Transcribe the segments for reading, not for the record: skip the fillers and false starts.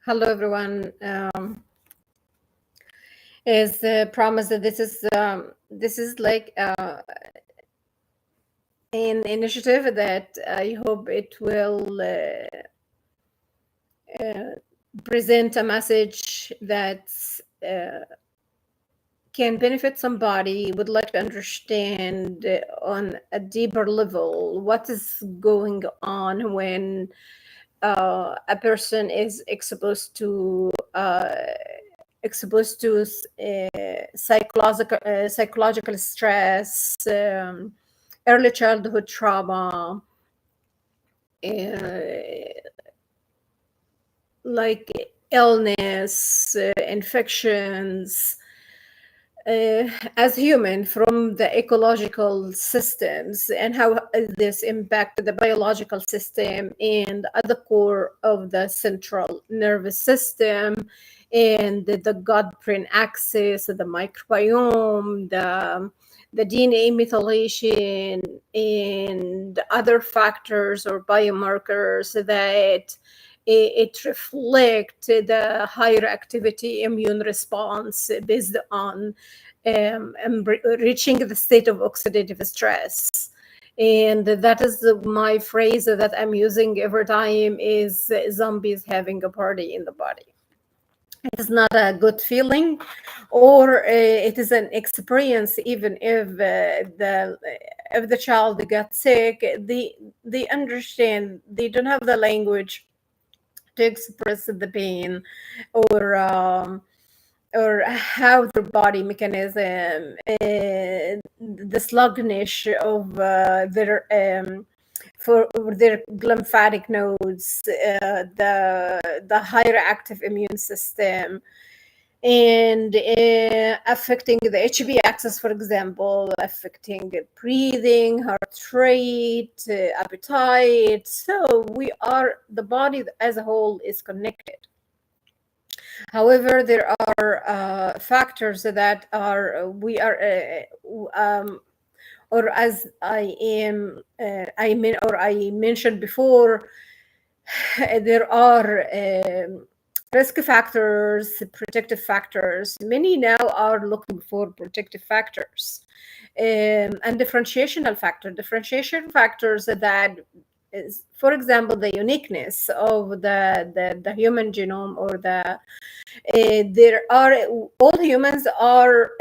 Hello, everyone. As promised, that this is like an initiative that I hope it will present a message that uh, can benefit somebody. Would like to understand on a deeper level what is going on when a person is exposed to psychological stress, early childhood trauma, like illness, infections, as human from the ecological systems, and how this impact the biological system and at the core of the central nervous system, and the gut-brain axis, the microbiome, the DNA methylation, and other factors or biomarkers that it reflect the higher activity immune response based on reaching the state of oxidative stress. And that is my phrase that I'm using every time is zombies having a party in the body. It is not a good feeling, or it is an experience. Even if the child got sick, they understand. They don't have the language to express the pain, or how their body mechanism, the sluggish of for their lymphatic nodes, the higher active immune system, and affecting the HB axis, for example, affecting breathing, heart rate, appetite. So the body as a whole is connected. However, there are factors that are we are or as I mentioned before, there are risk factors, protective factors. Many now are looking for protective factors, and differentiation factors that is, for example, the uniqueness of the human genome, or there are all humans are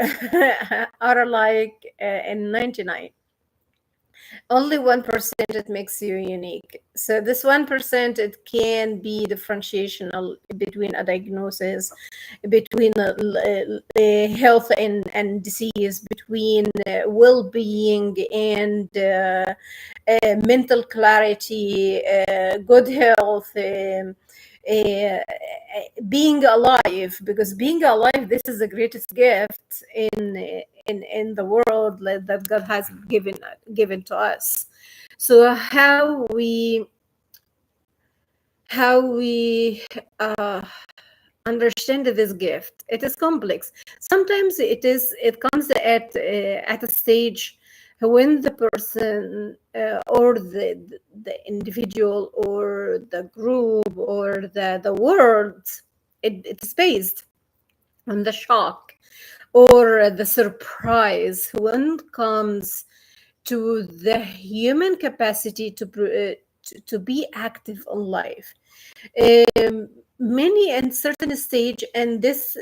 are alike in 99. Only 1% it makes you unique. So this 1%, it can be differentiation between a diagnosis, between health and disease, between well-being and mental clarity, good health, uh, being alive. Because being alive, this is the greatest gift in the world that God has given to us. So how we understand this gift, it is complex. Sometimes it comes at a stage when the person or the individual or the group or the world, it's based on the shock or the surprise when it comes to the human capacity to be active in life. Many and certain stage, and this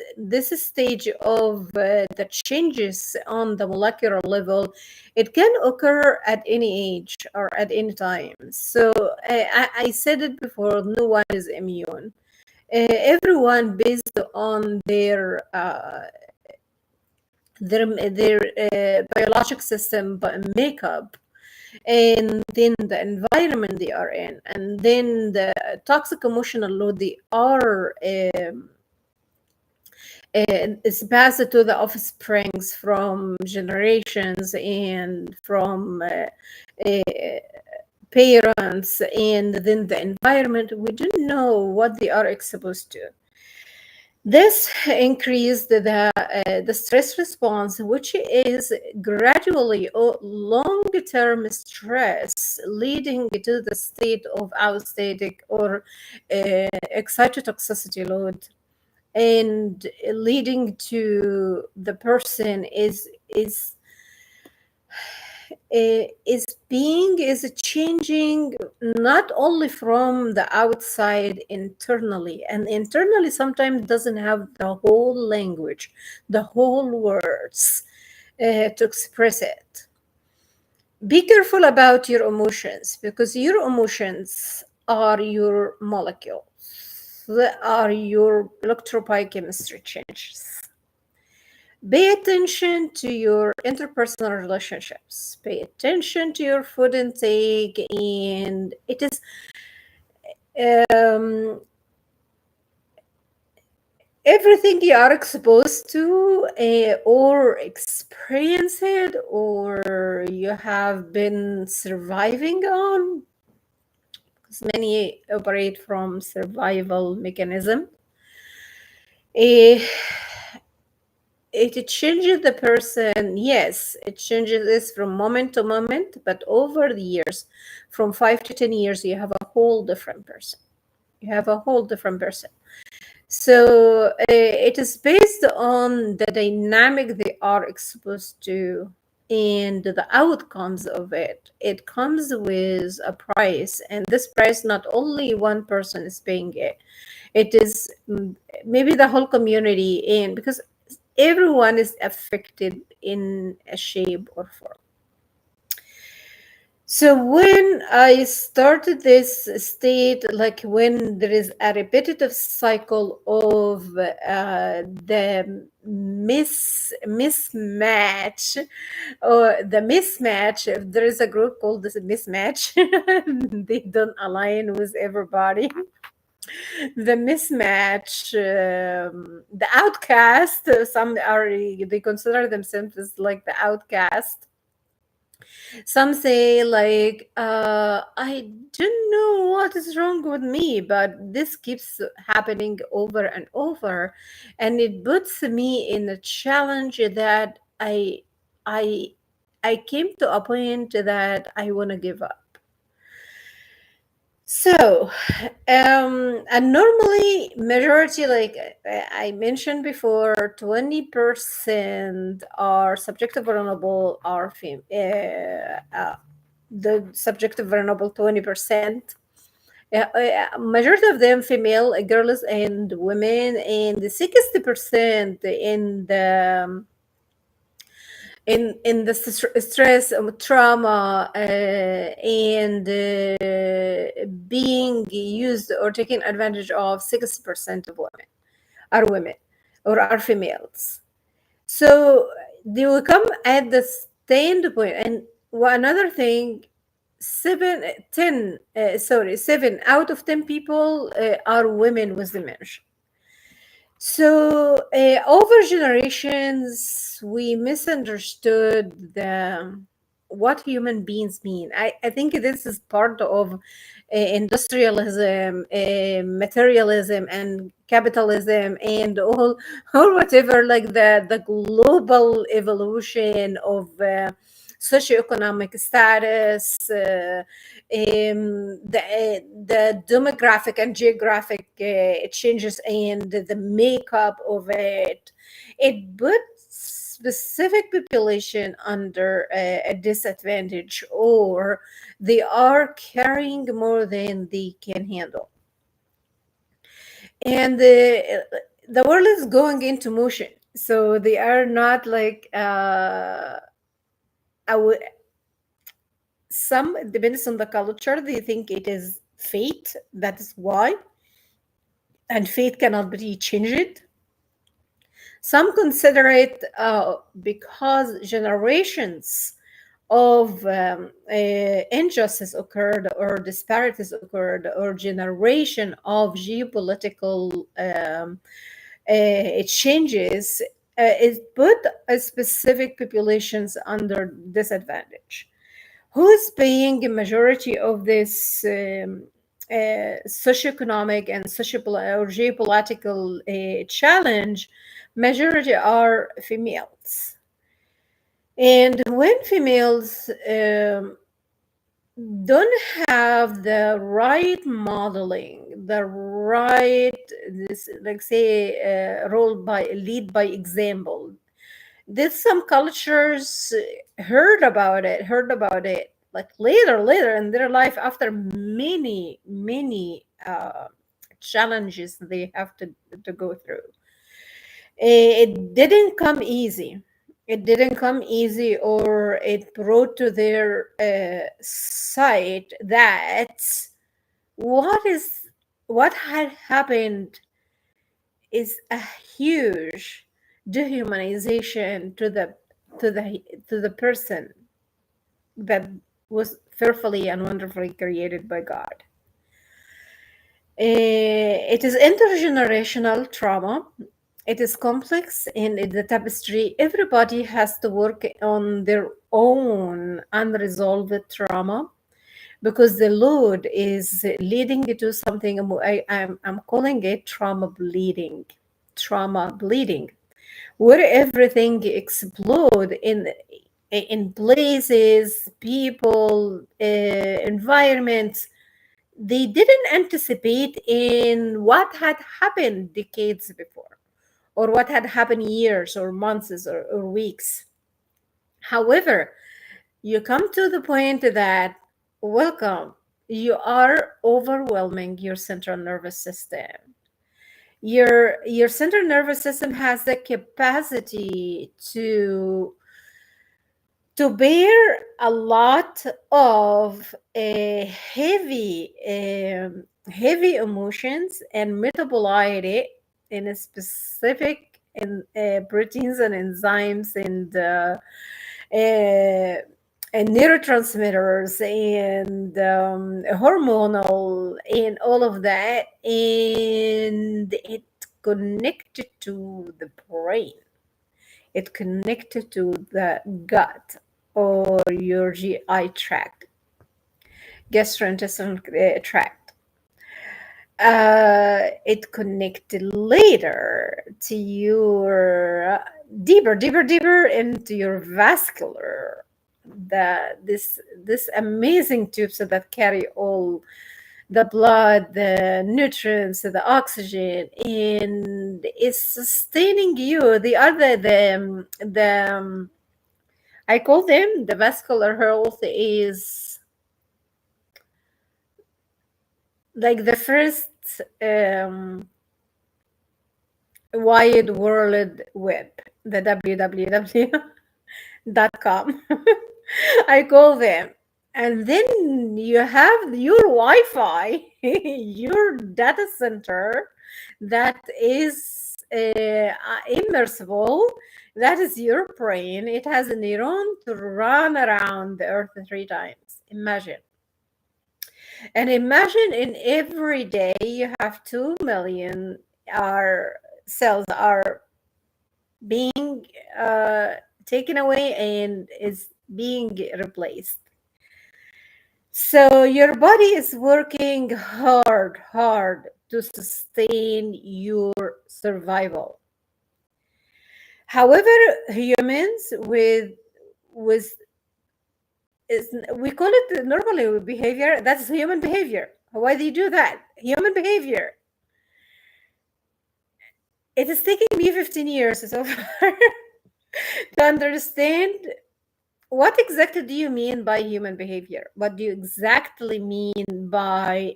stage of the changes on the molecular level, it can occur at any age or at any time. So I said it before, no one is immune. Everyone, based on their biologic system makeup, and then the environment they are in, and then the toxic emotional load they are is passed to the offsprings from generations and from uh, parents, and then the environment. We don't know what they are exposed to. This increased the stress response, which is gradually long-term stress, leading to the state of allostatic or excitotoxicity load, and leading to the person is changing not only from the outside internally, and internally sometimes doesn't have the whole language, the whole words to express it. Be careful about your emotions, because your emotions are your molecules, they are your electropychemistry changes. Pay attention to your interpersonal relationships. Pay attention to your food intake, and it is um, everything you are exposed to or experience it or you have been surviving on, because many operate from survival mechanism. Eh, it changes the person. Yes, it changes this from moment to moment, but over the years, from 5 to 10 years, you have a whole different person. You have a whole different person. So it is based on the dynamic they are exposed to and the outcomes of it. It comes with a price, and this price not only one person is paying it. It is maybe the whole community, and because everyone is affected in a shape or form. So when I started this state, like when there is a repetitive cycle of the mismatch, or the mismatch, if there is a group called this mismatch, they don't align with everybody. The mismatch, the outcast. Some are, they consider themselves as like the outcast. Some say like, I don't know what is wrong with me, but this keeps happening over and over, and it puts me in a challenge that I I came to a point that I want to give up. So, and normally majority, like I mentioned before, 20% are subjective vulnerable, are the subjective vulnerable 20%. Majority of them female, girls and women, and the 60% in the stress, trauma, and being used or taken advantage of. 60% of women are women or are females. So they will come at the standpoint. And another thing, 7 out of 10 people are women with dementia. So, over generations, we misunderstood what human beings mean. I think this is part of industrialism, materialism, and capitalism, and all whatever, like the global evolution of socioeconomic status, the demographic and geographic changes, and the makeup of it. It puts specific population under a disadvantage, or they are carrying more than they can handle. And the world is going into motion. So they are not like some, depends on the culture, they think it is fate. That is why, and fate cannot be changed. Some consider it because generations of injustice occurred, or disparities occurred, or generation of geopolitical changes, it put a specific populations under disadvantage. Who is paying a majority of this socioeconomic and or geopolitical challenge, majority are females. And when females don't have the right modeling, the right, this, like say, role by lead by example, did some cultures heard about it like later in their life after many challenges they have to go through. It didn't come easy. It didn't come easy, or it brought to their sight that what is what had happened is a huge dehumanization to the person that was fearfully and wonderfully created by God. It is intergenerational trauma. It is complex and it's a tapestry. Everybody has to work on their own unresolved trauma because the load is leading to something. I'm calling it trauma bleeding, where everything explode in places, people, environments they didn't anticipate in what had happened decades before, or what had happened years or months or weeks. However, you come to the point that, welcome, you are overwhelming your central nervous system. Your central nervous system has the capacity to bear a lot of heavy emotions and metabolize it in a specific proteins and enzymes uh, and neurotransmitters and hormonal and all of that, and it connected to the brain, it connected to the gut or your GI tract, gastrointestinal tract. It connected later to your deeper into your vascular, this amazing tubes that carry all the blood, the nutrients, the oxygen, and is sustaining you. The other, I call them the vascular health is like the first um, wide world web, the www.com. I call them. And then you have your Wi-Fi, your data center that is immersible. That is your brain. It has a neuron to run around the earth 3 times. Imagine. And imagine in every day you have 2 million our cells are being uh, taken away and is being replaced. So your body is working hard to sustain your survival. However, humans with we call it normally behavior. That's human behavior. Why do you do that? Human behavior. It is taking me 15 years so far to understand what exactly do you mean by human behavior. What do you exactly mean by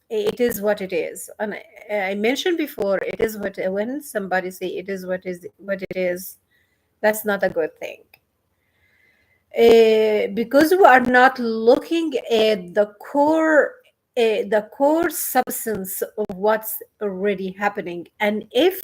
it is what it is? And I mentioned before, it is what, when somebody say it is what it is, that's not a good thing. Because we are not looking at the core substance of what's already happening, and if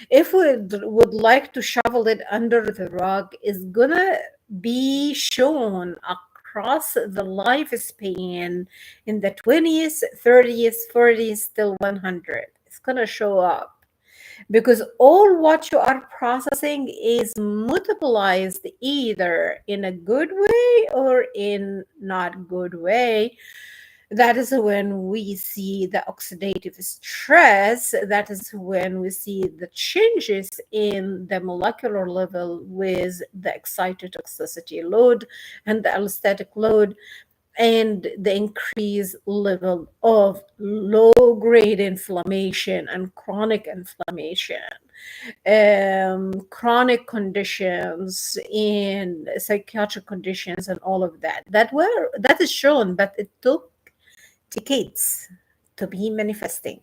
we would like to shovel it under the rug, is gonna be shown across the lifespan in the 20s, 30s, 40s till 100. It's gonna show up because all what you are processing is metabolized either in a good way or in not good way. That is when we see the oxidative stress. That is when we see the changes in the molecular level with the excitotoxicity load and the allostatic load, and the increased level of low grade inflammation and chronic inflammation, chronic conditions and psychiatric conditions and all of that. That is shown, but it took decades to be manifesting.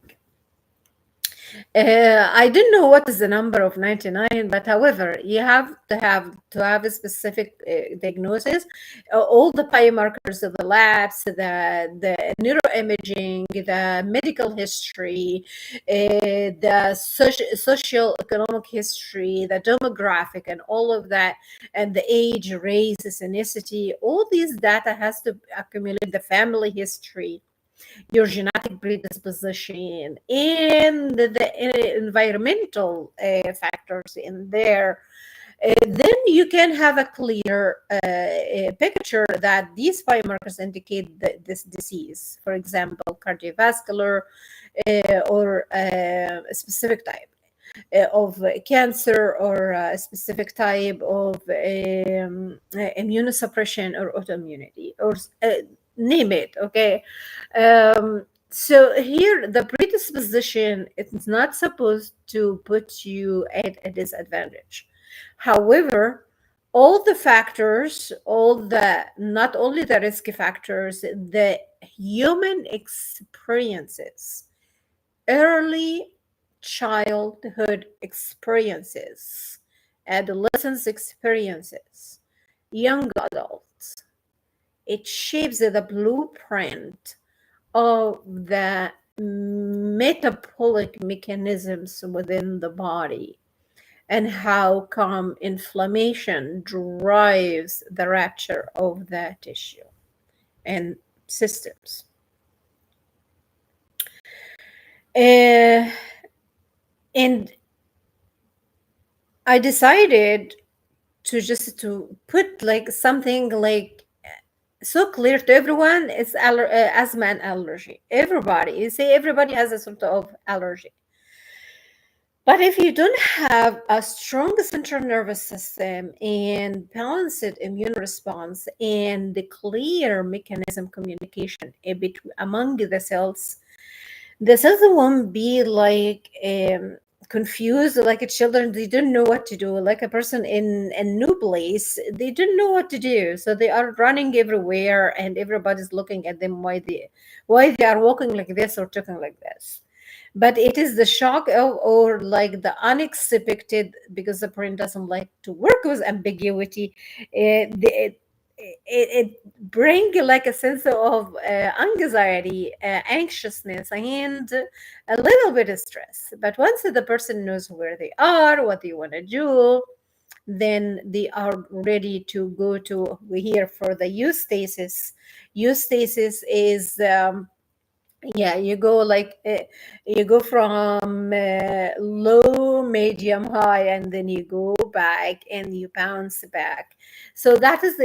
I don't know what is the number of 99, but however, you have a specific diagnosis. All the biomarkers of the labs, the neuroimaging, the medical history, the social economic history, the demographic, and all of that, and the age, race, ethnicity. All these data has to accumulate the family history, your genetic predisposition, and the environmental factors in there. Then you can have a clear picture that these biomarkers indicate this disease, for example, cardiovascular or a specific type of cancer, or a specific type of immunosuppression or autoimmunity, or name it. Okay. So here, the predisposition is not supposed to put you at a disadvantage. However, all the factors, not only the risk factors, the human experiences, early childhood experiences, adolescence experiences, young adults, it shapes the blueprint of the metabolic mechanisms within the body, and how come inflammation drives the rupture of the tissue and systems. Uh, and I decided to put like something like so clear to everyone. It's asthma and allergy. Everybody, you say everybody has a sort of allergy. But if you don't have a strong central nervous system and balanced immune response and the clear mechanism communication among the cells won't be like confused, like a children. They don't know what to do, like a person in a new place. They don't know what to do, so they are running everywhere, and everybody's looking at them, why they are walking like this or talking like this. But it is the shock of, or like the unexpected, because the brain doesn't like to work with ambiguity. It bring like a sense of anxiety, anxiousness, and a little bit of stress. But once the person knows where they are, what they want to do, then they are ready to go to, we here for the eustasis. Eustasis is yeah, you go like you go from low, medium, high, and then you go back and you bounce back. So that is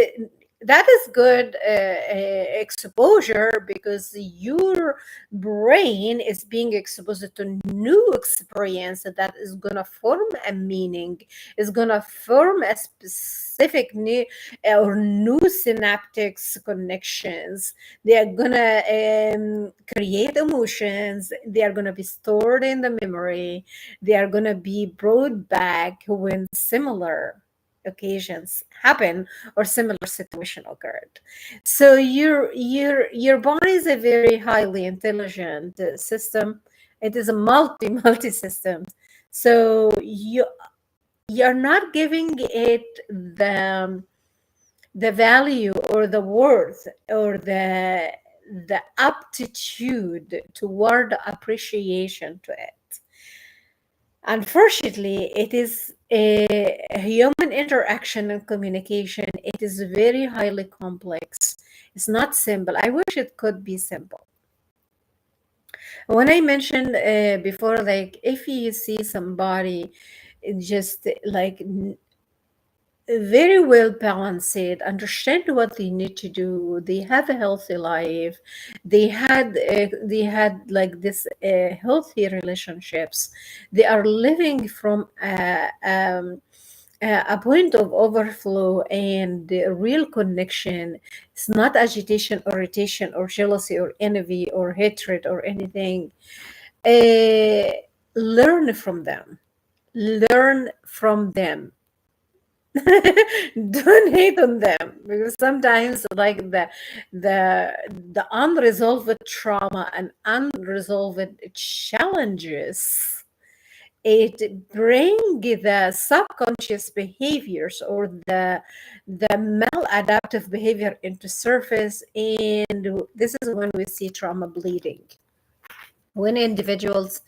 good exposure, because your brain is being exposed to new experience that is gonna form a meaning, is gonna form a specific new or new synaptics connections. They are gonna create emotions. They are gonna be stored in the memory. They are gonna be brought back when similar occasions happen or similar situation occurred. So your body is a very highly intelligent system. It is a multi system. So you're not giving it the value or the worth or the aptitude toward appreciation to it. Unfortunately, it is a human interaction and communication. It is very highly complex. It's not simple. I wish it could be simple. When I mentioned before, like if you see somebody just like very well balanced, understand what they need to do. They have a healthy life. They had like this healthy relationships. They are living from a point of overflow and real connection. It's not agitation or irritation or jealousy or envy or hatred or anything. uh, Learn from them. Learn from them. Don't hate on them, because sometimes like the unresolved trauma and unresolved challenges, it bring the subconscious behaviors or the maladaptive behavior into surface, and this is when we see trauma bleeding, when individuals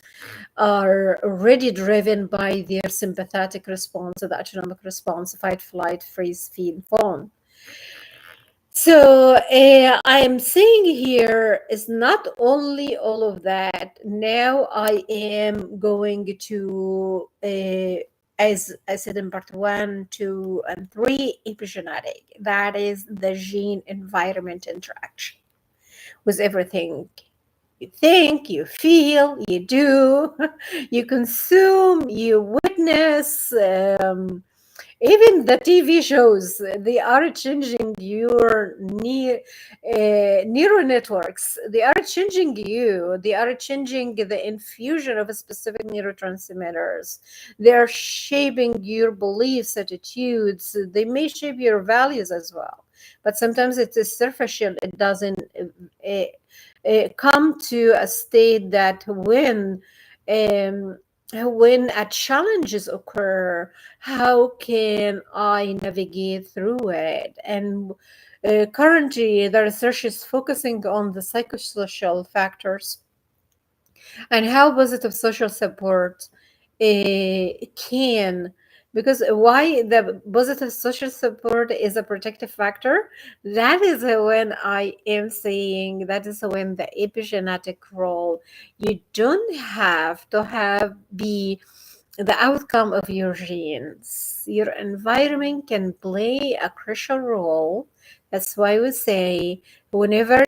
are already driven by their sympathetic response, the autonomic response, fight, flight, freeze, feed, fawn. So I am saying here is not only all of that. Now I am going to, as I said in part 1, 2, and 3, epigenetic. That is the gene environment interaction with everything you think, you feel, you do, you consume, you witness. Even the TV shows, they are changing your neural networks. They are changing you. They are changing the infusion of specific neurotransmitters. They are shaping your beliefs, attitudes. They may shape your values as well. But sometimes it is superficial. It doesn't come to a state that when a challenges occur, how can I navigate through it? And currently, the research is focusing on the psychosocial factors and how positive social support can, because why the positive social support is a protective factor, that is when I am saying that is when the epigenetic role, you don't have to have be the outcome of your genes. Your environment can play a crucial role. That's why we say whenever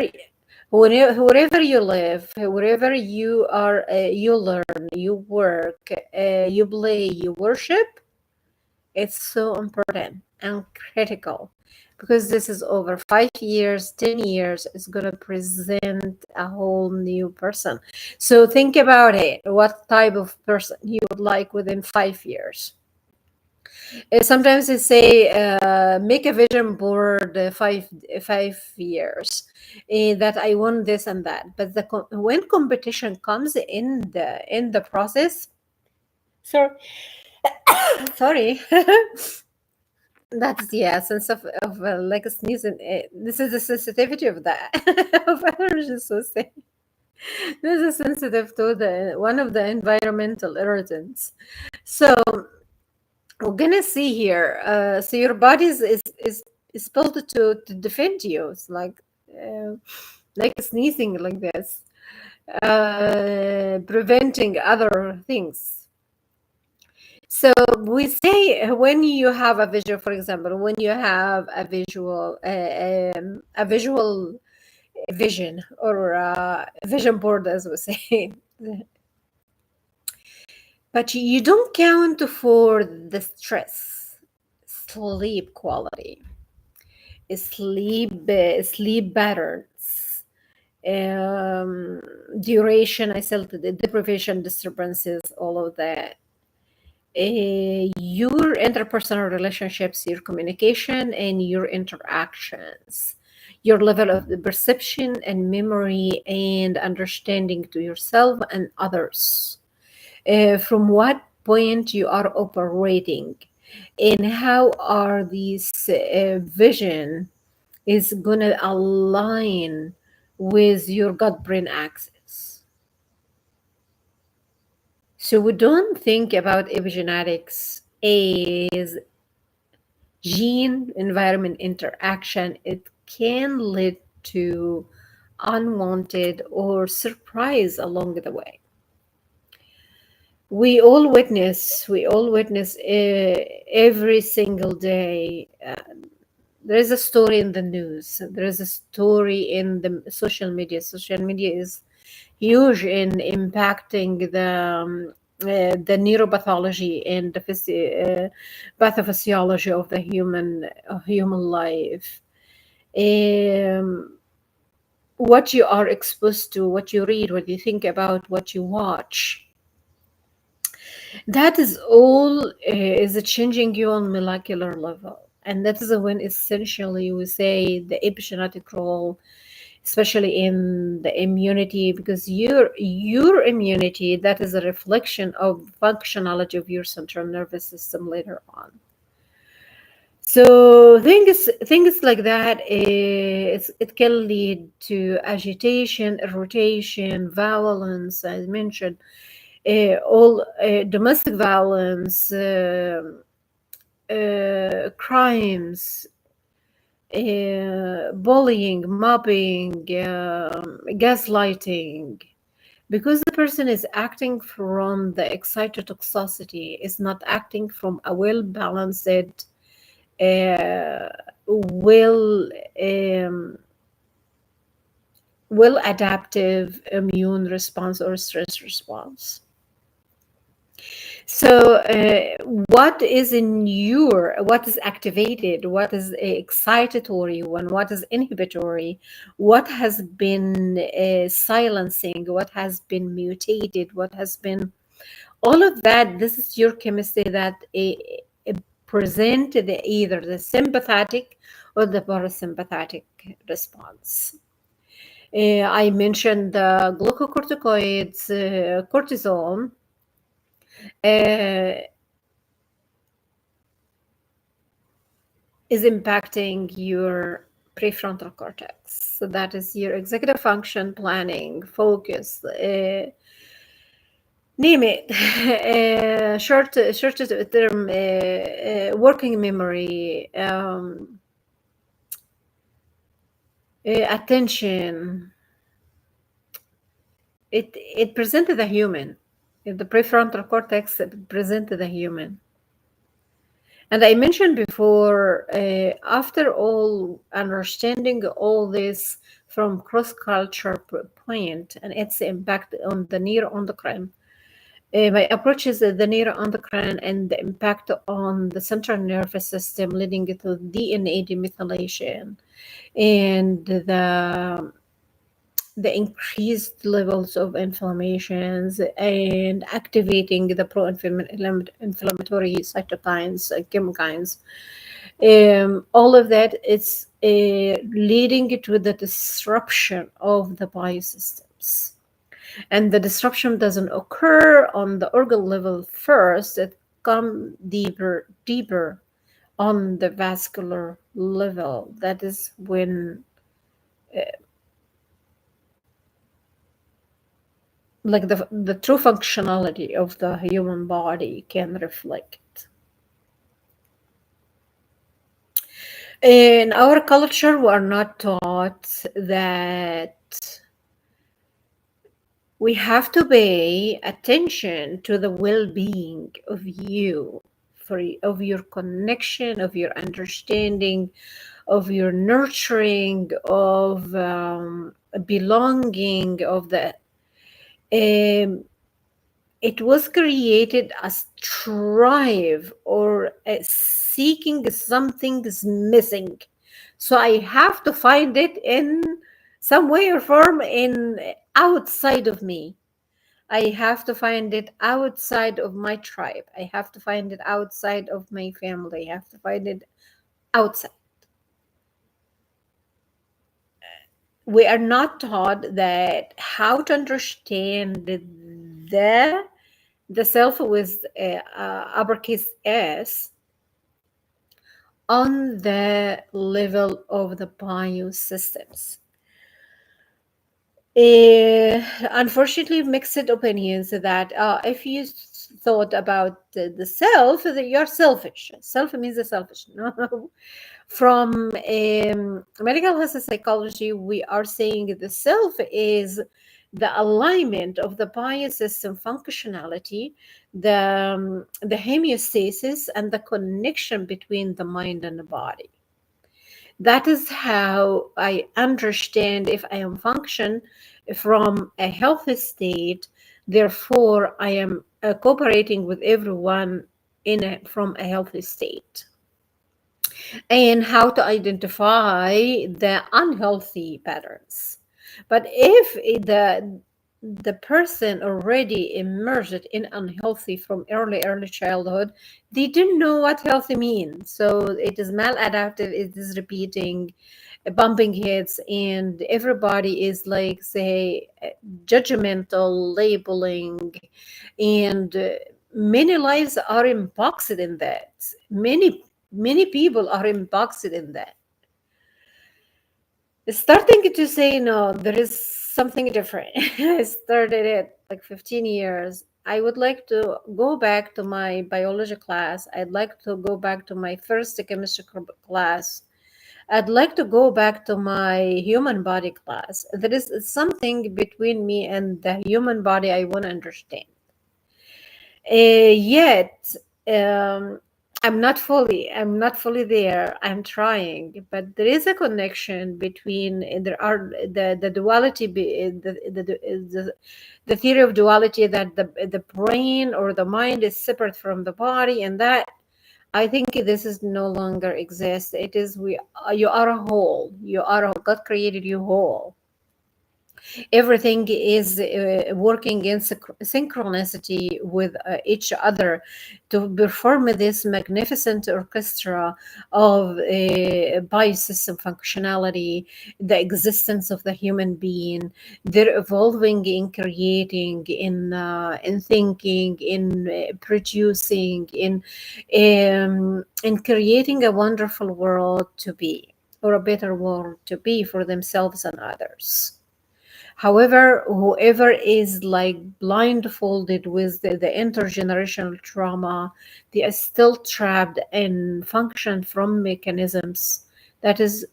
wherever you live, wherever you are, you learn, you work, you play, you worship, it's so important and critical, because this is over 5 years, 10 years, it's going to present a whole new person. So think about it. What type of person you would like within 5 years? Sometimes they say make a vision board 5 years, that I want this and that. But when competition comes in the process, sorry, sorry, that's the essence of like a sneezing. This is the sensitivity of that of allergies. So say this is sensitive to the one of the environmental irritants. So we're gonna see here. So your body is built to defend you. It's like sneezing like this, preventing other things. So we say when you have a visual, for example, when you have a visual vision or a vision board, as we say, but you don't count for the stress, sleep quality, sleep patterns, duration, I said the deprivation disturbances, all of that. Your interpersonal relationships, your communication, and your interactions, your level of the perception and memory and understanding to yourself and others. From what point you are operating, and how are these vision is going to align with your gut brain axis. So we don't think about epigenetics as gene environment interaction. It can lead to unwanted or surprise along the way. We all witness every single day. There is a story in the news. There is a story in the social media. Social media is huge in impacting the neuropathology and the pathophysiology of the human life. Um, what you are exposed to, what you read, what you think about, what you watch, that is all is changing you on molecular level. And that is when essentially we say the epigenetic role, especially in the immunity, because your immunity, that is a reflection of functionality of your central nervous system later on. So things like that is it can lead to agitation, irritation, violence, as mentioned, all domestic violence, crimes, bullying, mobbing, gaslighting, because the person is acting from the excitotoxicity, is not acting from a well balanced, uh, well um, well adaptive immune response or stress response. So, what is activated, what is excitatory, and what is inhibitory, what has been silencing, what has been mutated, what has been, all of that, this is your chemistry that present either the sympathetic or the parasympathetic response. I mentioned the glucocorticoids, cortisol, uh, is impacting your prefrontal cortex. So that is your executive function, planning, focus, name it, short term working memory, attention. It presented the human. The prefrontal cortex presented the human. And I mentioned before, after all, understanding all this from cross-culture point and its impact on the neuroendocrine, my approach is the neuroendocrine and the impact on the central nervous system, leading to DNA demethylation and the increased levels of inflammations and activating the pro-inflammatory cytokines, chemokines. All of that is leading to the disruption of the biosystems. And the disruption doesn't occur on the organ level first, it comes deeper on the vascular level. That is when like the true functionality of the human body can reflect. In our culture, we are not taught that we have to pay attention to the well-being of you, of your connection, of your understanding, of your nurturing, of belonging, of the um, it was created as strive or seeking something is missing, so I have to find it in some way or form in outside of me. I have to find it outside of my tribe. I have to find it outside of my family. I have to find it outside. We are not taught that how to understand the self with uppercase S on the level of the biosystems. Unfortunately, mixed opinions that if you thought about the self, that you're selfish. Self means the selfish. No. From medical health psychology, we are saying the self is the alignment of the biosystem functionality, the homeostasis, and the connection between the mind and the body. That is how I understand if I am function from a healthy state. Therefore, I am cooperating with everyone from a healthy state, and how to identify the unhealthy patterns. But if the person already emerged in unhealthy from early childhood, they didn't know what healthy means. So it is maladaptive, it is repeating, bumping heads, and everybody is like, say, judgmental, labeling, and many lives are unboxed in that. Many people are unboxed in that, starting to say no, there is something different. I started it like 15 years. I would like to go back to my biology class. I'd like to go back to my first chemistry class. I'd like to go back to my human body class. There is something between me and the human body I want to understand. Yet, um, I'm not fully there. I'm trying, but there is a connection between, there are the duality, the theory of duality, that the brain or the mind is separate from the body, and that I think this is no longer exists. It is, you are a whole. God created you whole. Everything is working in synchronicity with each other to perform this magnificent orchestra of biosystem functionality, the existence of the human being. They're evolving in creating, in thinking, in producing, in creating a wonderful world to be, or a better world to be for themselves and others. However, whoever is like blindfolded with the intergenerational trauma, they are still trapped and function from mechanisms that is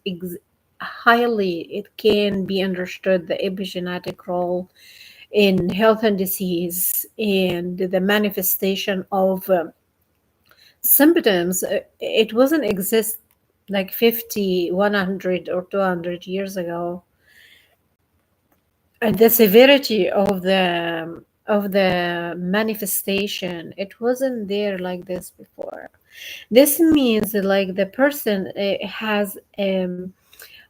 highly, it can be understood, the epigenetic role in health and disease, and the manifestation of symptoms. It wasn't exist like 50, 100, or 200 years ago. And the severity of the manifestation, it wasn't there like this before. This means that, like, the person has a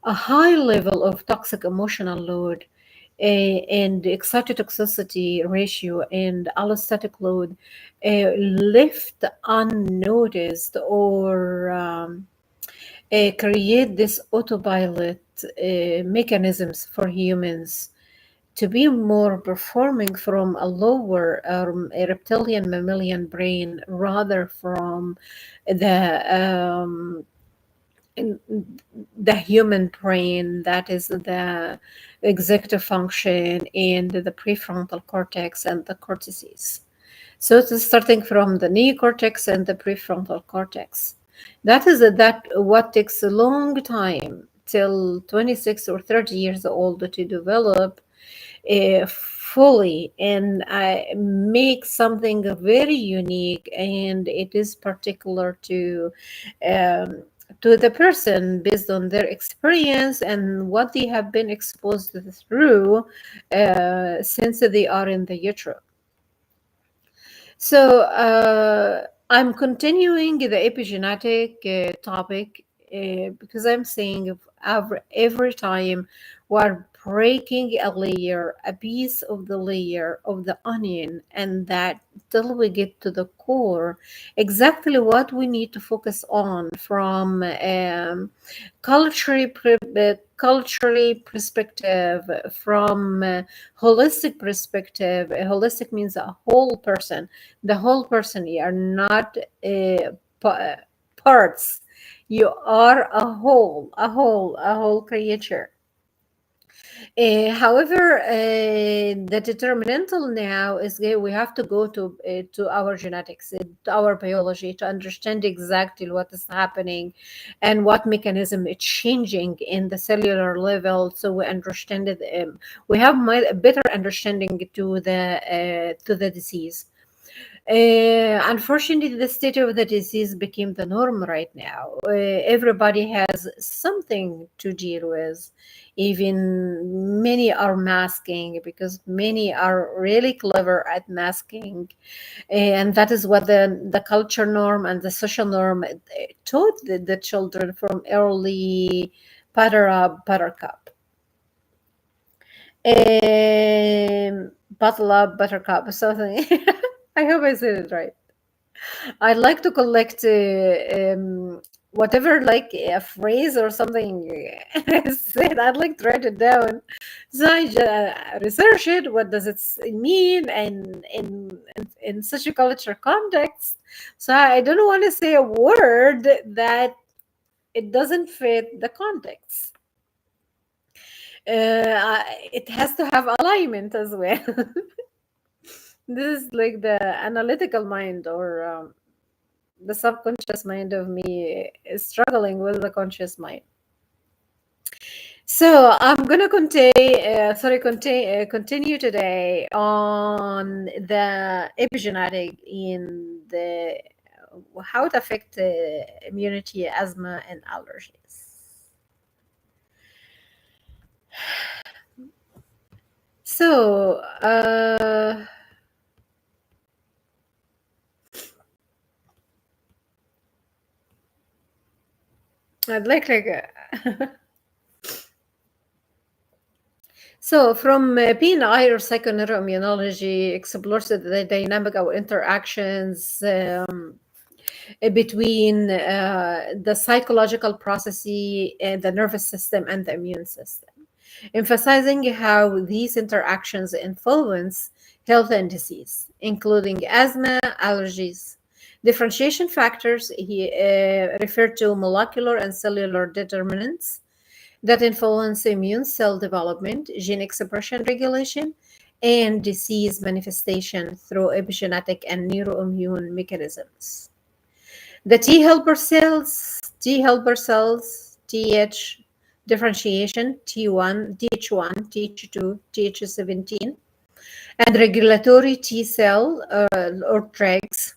high level of toxic emotional load, and excitotoxicity ratio and allostatic load left unnoticed, or create this autopilot mechanisms for humans to be more performing from a lower, a reptilian mammalian brain, rather from the in- the human brain, that is the executive function, and the prefrontal cortex and the cortices. So it's starting from the neocortex and the prefrontal cortex. That what takes a long time, till 26 or 30 years old, to develop fully, and I make something very unique, and it is particular um, to the person based on their experience and what they have been exposed through since they are in the utero. So I'm continuing the epigenetic topic, because I'm saying, every time we're breaking a layer, a piece of the layer of the onion, and that till we get to the core, exactly what we need to focus on from culturally perspective, from holistic perspective. Holistic means a whole person, the whole person. You are not parts. You are a whole creature. However, the determinantal now is we have to go to our genetics, to our biology, to understand exactly what is happening and what mechanism it's changing in the cellular level. So we understand it. We have a better understanding to the disease. Unfortunately, the state of the disease became the norm right now. Everybody has something to deal with. Even many are masking because many are really clever at masking. And that is what the culture norm and the social norm taught the children from early butter up, buttercup. Bottle up, buttercup, something. I hope I said it right. I like to collect whatever, like a phrase or something said. I'd like to write it down. So I research it. What does it mean, and in such a culture context? So I don't want to say a word that it doesn't fit the context. It has to have alignment as well. This is like the analytical mind, or the subconscious mind of me is struggling with the conscious mind. So I'm gonna continue today on the epigenetic in the how it affect immunity, asthma, and allergies. So I'd like so, from PNI or psychoneuroimmunology, explores the dynamic of interactions between the psychological processes, the nervous system, and the immune system, emphasizing how these interactions influence health and disease, including asthma, allergies. Differentiation factors he referred to molecular and cellular determinants that influence immune cell development, gene expression regulation, and disease manifestation through epigenetic and neuroimmune mechanisms. The T helper cells, Th differentiation, T1, Th1, Th2, Th17, and regulatory T cell or TREGs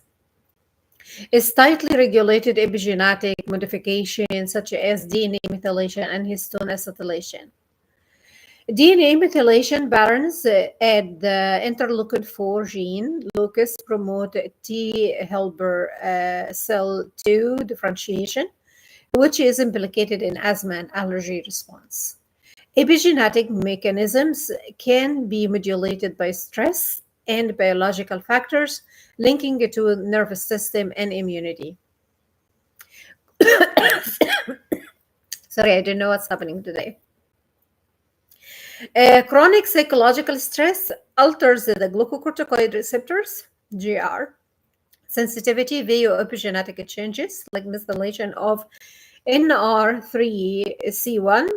is tightly regulated epigenetic modification such as DNA methylation and histone acetylation. DNA methylation patterns at the interleukin 4 gene locus promote T helper cell 2 differentiation, which is implicated in asthma and allergy response. Epigenetic mechanisms can be modulated by stress and biological factors linking it to nervous system and immunity. Sorry, I don't know what's happening today. Chronic psychological stress alters the glucocorticoid receptors, GR, sensitivity via epigenetic changes like methylation of NR3C1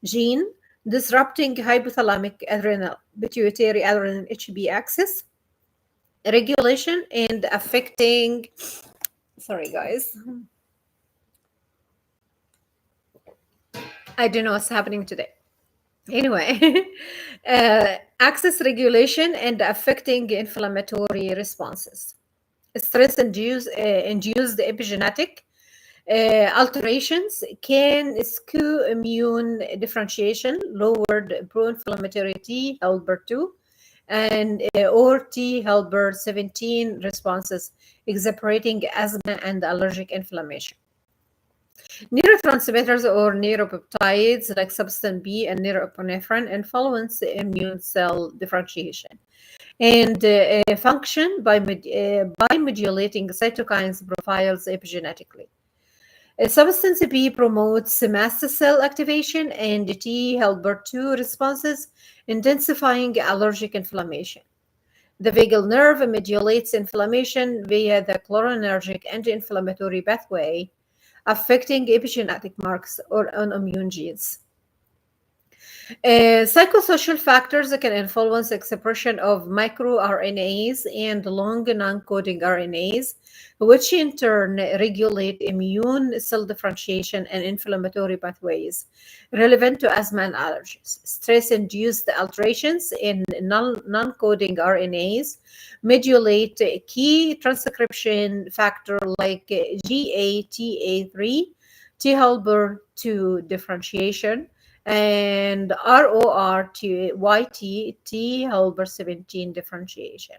gene, disrupting hypothalamic adrenal pituitary adrenal HB axis regulation and affecting. Sorry, guys. I don't know what's happening today. Anyway, access regulation and affecting inflammatory responses. Induced epigenetic alterations can skew immune differentiation, lowered pro-inflammatory T helper 2 and or T helper 17 responses, exacerbating asthma and allergic inflammation. Neurotransmitters or neuropeptides like substance B and norepinephrine influence immune cell differentiation and function by modulating cytokines profiles epigenetically. Substance B promotes mast cell activation and T helper 2 responses, intensifying allergic inflammation. The vagal nerve modulates inflammation via the cholinergic anti-inflammatory pathway, affecting epigenetic marks or on immune genes. Psychosocial factors that can influence expression of microRNAs and long non-coding RNAs, which in turn regulate immune cell differentiation and inflammatory pathways relevant to asthma and allergies. Stress-induced alterations in non-coding RNAs modulate a key transcription factor like GATA3, T helper 2 differentiation, and RORTYT T helper 17 differentiation.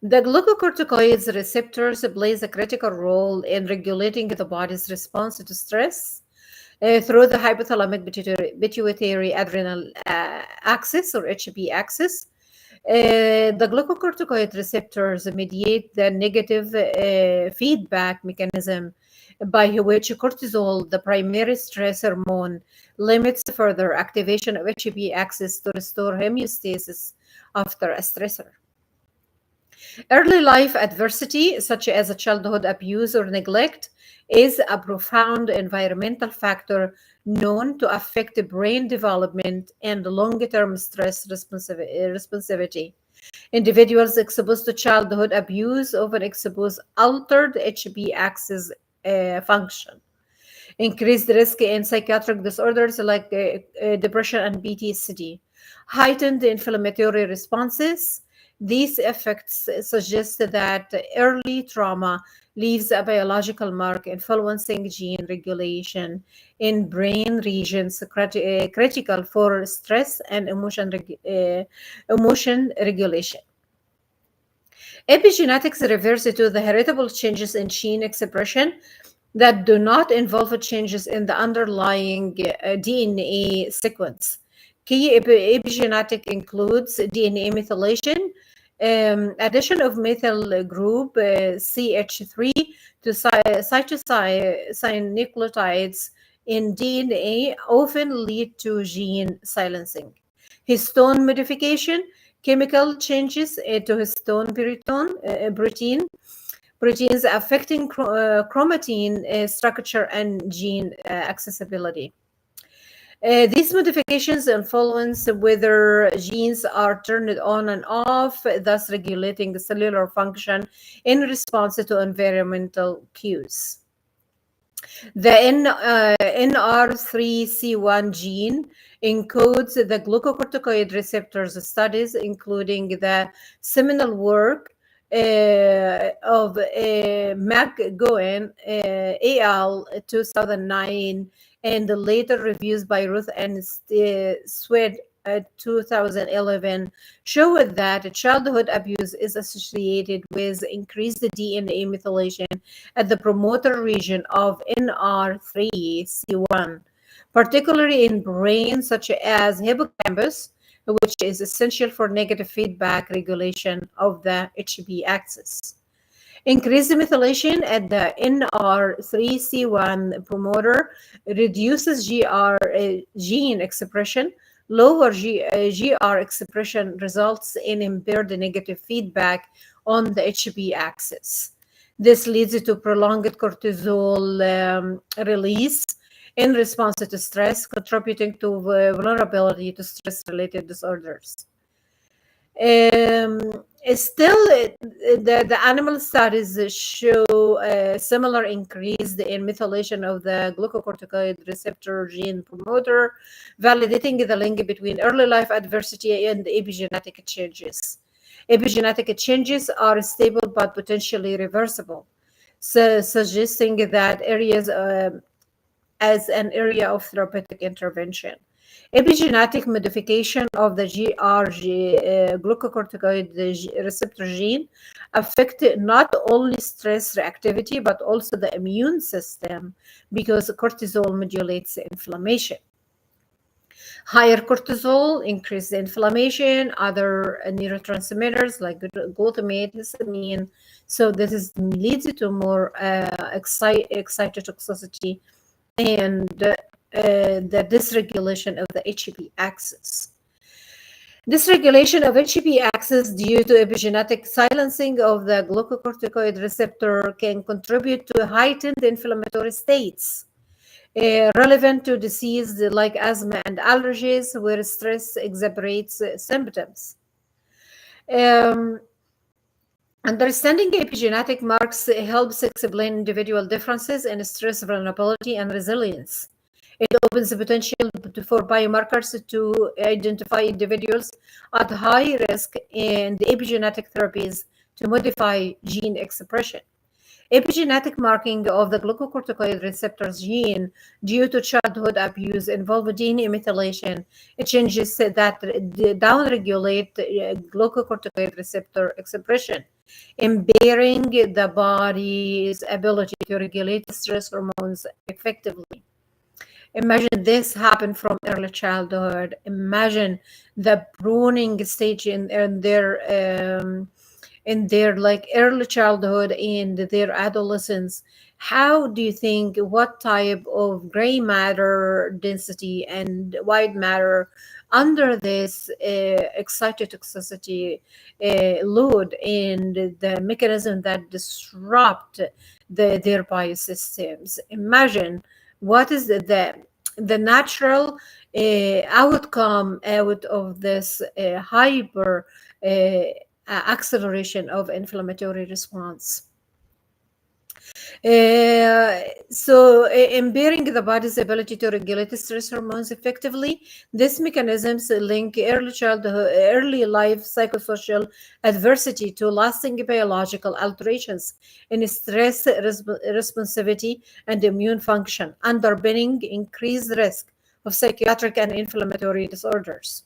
The glucocorticoids receptors plays a critical role in regulating the body's response to stress through the hypothalamic pituitary adrenal axis or HB axis. The glucocorticoid receptors mediate the negative feedback mechanism by which cortisol, the primary stress hormone, limits further activation of HB axis to restore homeostasis after a stressor. Early life adversity, such as childhood abuse or neglect, is a profound environmental factor known to affect brain development and long-term stress responsivity. Individuals exposed to childhood abuse often expose altered HB axis function, increased risk in psychiatric disorders like depression and PTSD, heightened inflammatory responses. These effects suggest that early trauma leaves a biological mark influencing gene regulation in brain regions critical for stress and emotion regulation. Epigenetics refers to the heritable changes in gene expression that do not involve changes in the underlying DNA sequence. Key epigenetic includes DNA methylation, addition of methyl group CH3 to cytosine nucleotides in DNA often lead to gene silencing. Histone modification, chemical changes to histone proteins affecting chromatin structure and gene accessibility. These modifications influence whether genes are turned on and off, thus regulating the cellular function in response to environmental cues. The NR3C1 gene encodes the glucocorticoid receptors studies, including the seminal work of McGowan al. 2009 and the later reviews by Ruth and Swed 2011 showed that childhood abuse is associated with increased DNA methylation at the promoter region of NR3C1, particularly in brains such as hippocampus, which is essential for negative feedback regulation of the HB axis. Increased methylation at the NR3C1 promoter reduces gene expression. Lower GR expression results in impaired negative feedback on the HB axis. This leads to prolonged cortisol release in response to stress, contributing to vulnerability to stress-related disorders. Still, the animal studies show a similar increase in methylation of the glucocorticoid receptor gene promoter, validating the link between early life adversity and epigenetic changes. Epigenetic changes are stable but potentially reversible, suggesting that areas as an area of therapeutic intervention. Epigenetic modification of the glucocorticoid receptor gene affect not only stress reactivity but also the immune system because cortisol modulates inflammation. Higher cortisol increase the inflammation, other neurotransmitters like glutamate, histamine. So this leads to more excitotoxicity and the dysregulation of the HB axis. Dysregulation of HB axis due to epigenetic silencing of the glucocorticoid receptor can contribute to heightened inflammatory states relevant to disease like asthma and allergies, where stress exacerbates symptoms. Um, Understanding epigenetic marks helps explain individual differences in stress vulnerability and resilience. It opens the potential for biomarkers to identify individuals at high risk and epigenetic therapies to modify gene expression. Epigenetic marking of the glucocorticoid receptors gene due to childhood abuse involve DNA methylation. It changes that downregulate glucocorticoid receptor expression, impairing the body's ability to regulate stress hormones effectively. Imagine this happened from early childhood. Imagine the pruning stage in their like early childhood and their adolescence. How do you think what type of gray matter density and white matter under this excitotoxicity load and the mechanism that disrupt their biosystems? Imagine what is the natural outcome out of this hyper acceleration of inflammatory response. Impairing the body's ability to regulate stress hormones effectively, these mechanisms link early childhood, early life psychosocial adversity to lasting biological alterations in stress responsivity and immune function, underpinning increased risk of psychiatric and inflammatory disorders.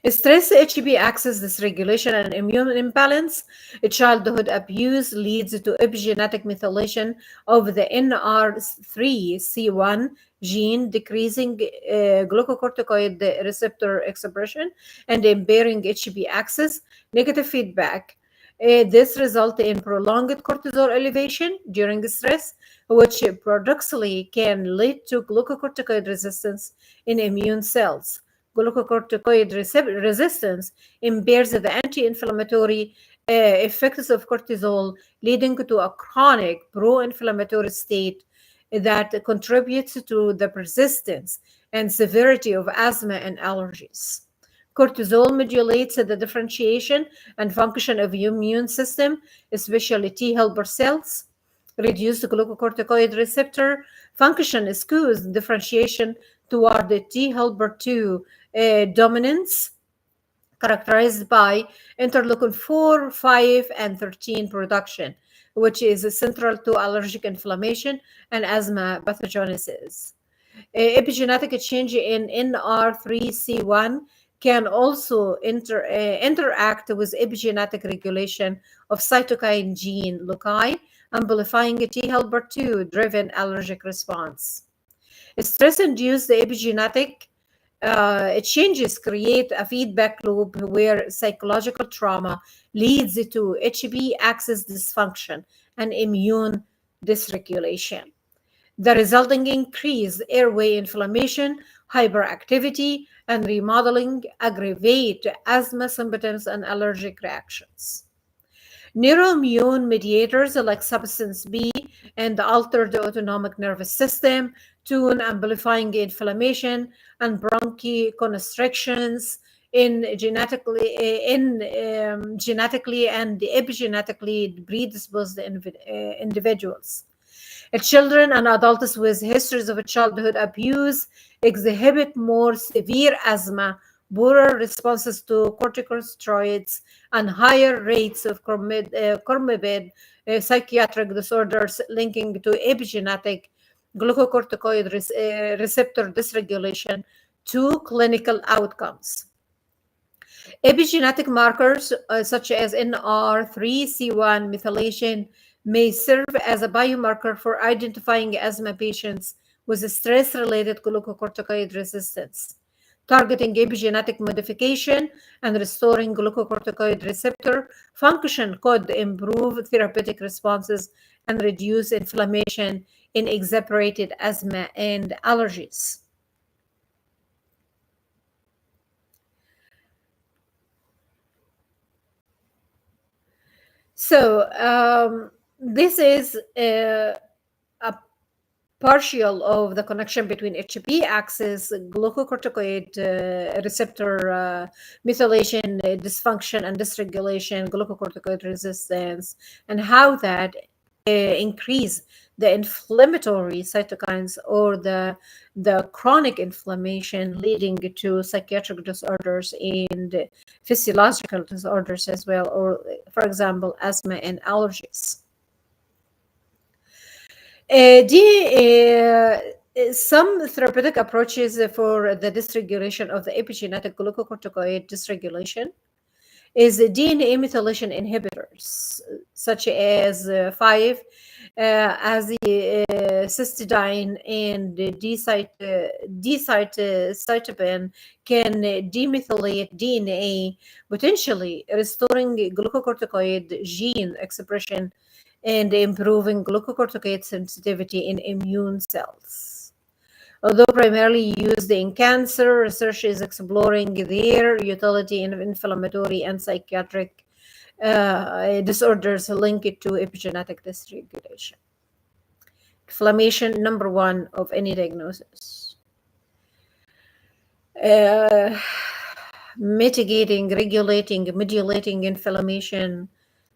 Stress, HB axis dysregulation, and immune imbalance. Childhood abuse leads to epigenetic methylation of the NR3C1 gene, decreasing glucocorticoid receptor expression and impairing HB axis. Negative feedback. This results in prolonged cortisol elevation during stress, which paradoxically can lead to glucocorticoid resistance in immune cells. Glucocorticoid resistance impairs the anti-inflammatory effects of cortisol, leading to a chronic pro-inflammatory state that contributes to the persistence and severity of asthma and allergies. Cortisol modulates the differentiation and function of the immune system, especially T helper cells. Reduced glucocorticoid receptor function skews differentiation toward the T helper 2 dominance, characterized by interleukin 4, 5, and 13 production, which is central to allergic inflammation and asthma pathogenesis. Epigenetic change in NR3C1 can also interact with epigenetic regulation of cytokine gene loci, amplifying a T helper 2 driven allergic response. Stress-induced epigenetic changes create a feedback loop where psychological trauma leads to HB axis dysfunction and immune dysregulation. The resulting increased airway inflammation, hyperactivity, and remodeling aggravate asthma symptoms and allergic reactions. Neuroimmune mediators like substance B and alter the autonomic nervous system, tune amplifying inflammation and bronchoconstrictions in genetically and epigenetically predisposed individuals. Children and adults with histories of childhood abuse exhibit more severe asthma, poorer responses to corticosteroids, and higher rates of comorbid psychiatric disorders linking to epigenetic glucocorticoid receptor dysregulation to clinical outcomes. Epigenetic markers such as NR3C1 methylation may serve as a biomarker for identifying asthma patients with stress-related glucocorticoid resistance. Targeting epigenetic modification and restoring glucocorticoid receptor function could improve therapeutic responses and reduce inflammation in exacerbated asthma and allergies. So this is a partial of the connection between HP axis, glucocorticoid receptor methylation, dysfunction and dysregulation, glucocorticoid resistance, and how that increase the inflammatory cytokines or the chronic inflammation leading to psychiatric disorders and physiological disorders as well, or for example asthma and allergies. Some therapeutic approaches for the dysregulation of the epigenetic glucocorticoid dysregulation is DNA methylation inhibitors, such as 5 as the cystidine and cytopin can demethylate DNA, potentially restoring glucocorticoid gene expression and improving glucocorticoid sensitivity in immune cells. Although primarily used in cancer, research is exploring their utility in inflammatory and psychiatric disorders linked to epigenetic dysregulation. Inflammation, number one of any diagnosis. Uh, Mitigating, regulating, modulating inflammation,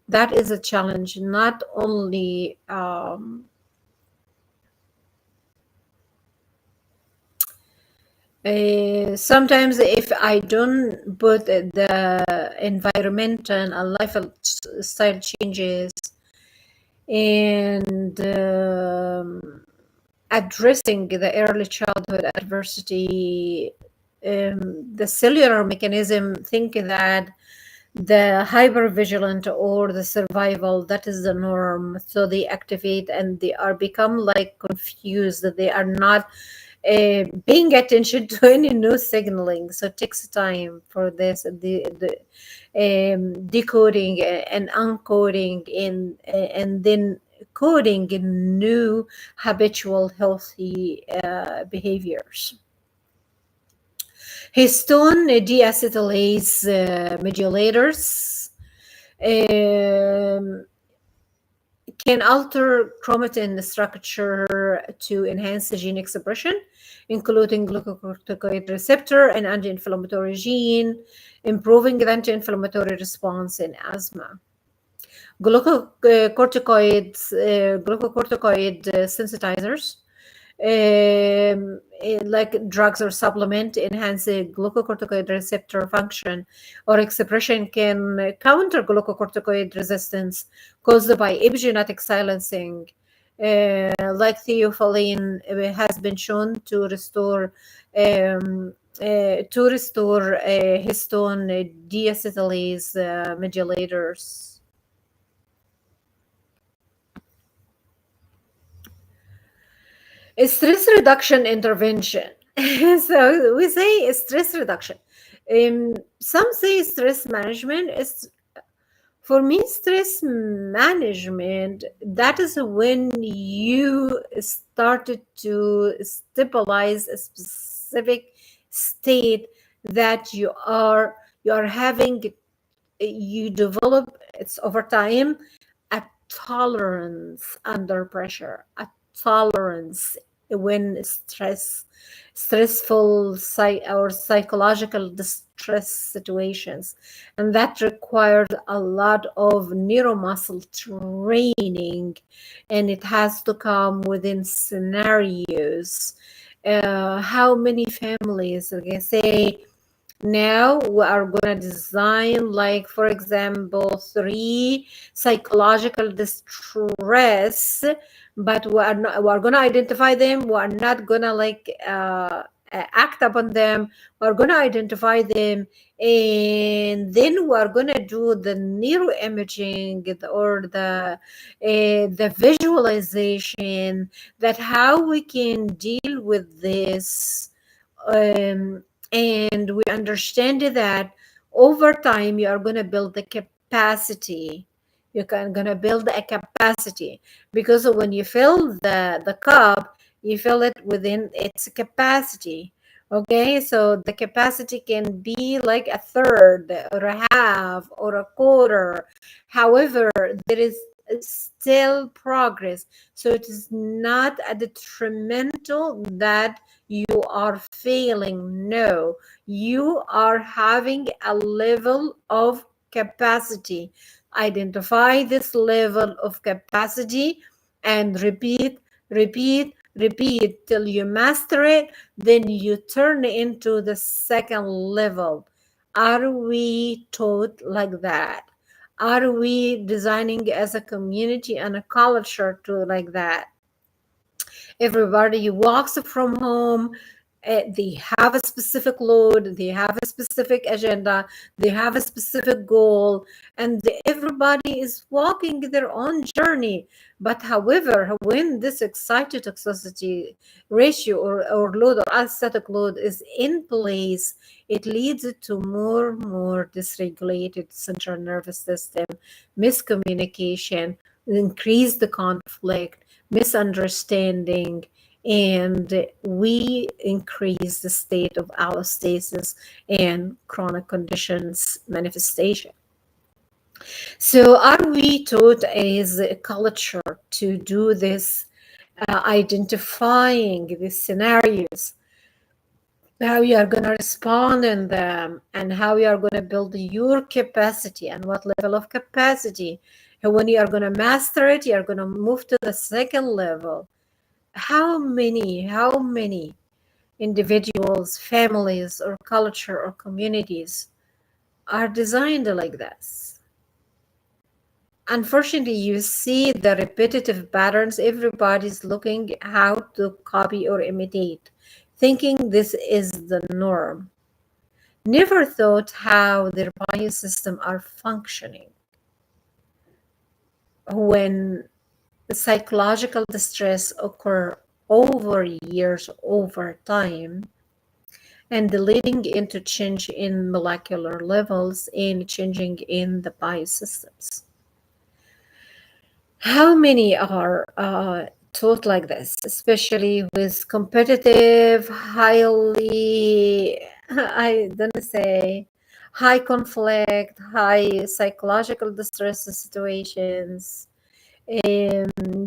that is a challenge, not only sometimes if I don't put the environment and a lifestyle changes and addressing the early childhood adversity, the cellular mechanism think that the hypervigilant or the survival, that is the norm, so they activate and they are become like confused, that they are not paying attention to any new signaling. So it takes time for this, the decoding and uncoding and then coding in new habitual healthy behaviors. Histone deacetylase modulators can alter chromatin structure to enhance the gene expression, including glucocorticoid receptor and anti-inflammatory gene, improving the anti-inflammatory response in asthma. Glucocorticoid sensitizers, like drugs or supplement, enhance the glucocorticoid receptor function or expression, can counter glucocorticoid resistance caused by epigenetic silencing. Like theophylline has been shown to restore histone deacetylase modulators. Stress reduction intervention. So we say stress reduction. Some say stress management is, for me, stress management, that is when you started to stabilize a specific state that you are having, you develop, it's over time, a tolerance under pressure, a tolerance when stressful or psychological distress situations, and that requires a lot of neuromuscle training, and it has to come within scenarios. How many families, like I say, now we are going to design, like for example, 3 psychological distress, but we are going to identify them. We are not going to like act upon them. We're going to identify them, and then we're going to do the neuroimaging or the visualization, that how we can deal with this. And we understand that over time you are going to build the capacity. You're going to build a capacity, because when you fill the cup, you fill it within its capacity. Okay, so the capacity can be like a third or a half or a quarter. However, there is still progress. So it is not a detrimental that you are failing. No, you are having a level of capacity. Identify this level of capacity and repeat till you master it, then you turn into the second level. Are we taught like that? Are we designing as a community and a culture to like that? Everybody walks from home. They have a specific load, they have a specific agenda, they have a specific goal, and everybody is walking their own journey. But however, when this excite toxicity ratio or load or aesthetic load is in place, it leads to more dysregulated central nervous system, miscommunication, increase the conflict, misunderstanding, and we increase the state of allostasis and chronic conditions manifestation. So are we taught as a culture to do this, identifying these scenarios, how you are going to respond in them, and how you are going to build your capacity and what level of capacity? And when you are going to master it, you are going to move to the second level. How many individuals, families, or culture or communities are designed like this? Unfortunately, you see the repetitive patterns. Everybody's looking how to copy or imitate, thinking this is the norm. Never thought how their biosystem are functioning. When the psychological distress occur over years, over time, and leading into change in molecular levels and changing in the biosystems. How many are taught like this, especially with competitive, highly, I don't say, high conflict, high psychological distress situations,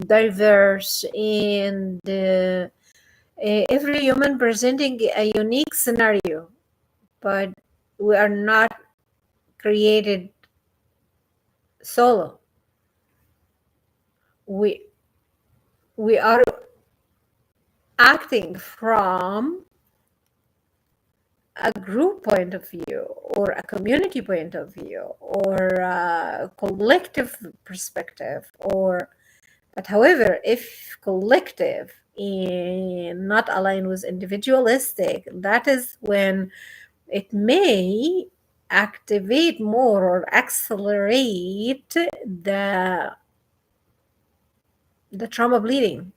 diverse, and every human presenting a unique scenario, but we are not created solo. We we are acting from a group point of view or a community point of view or a collective perspective, or but however, if collective and not aligned with individualistic, that is when it may activate more or accelerate the trauma bleeding,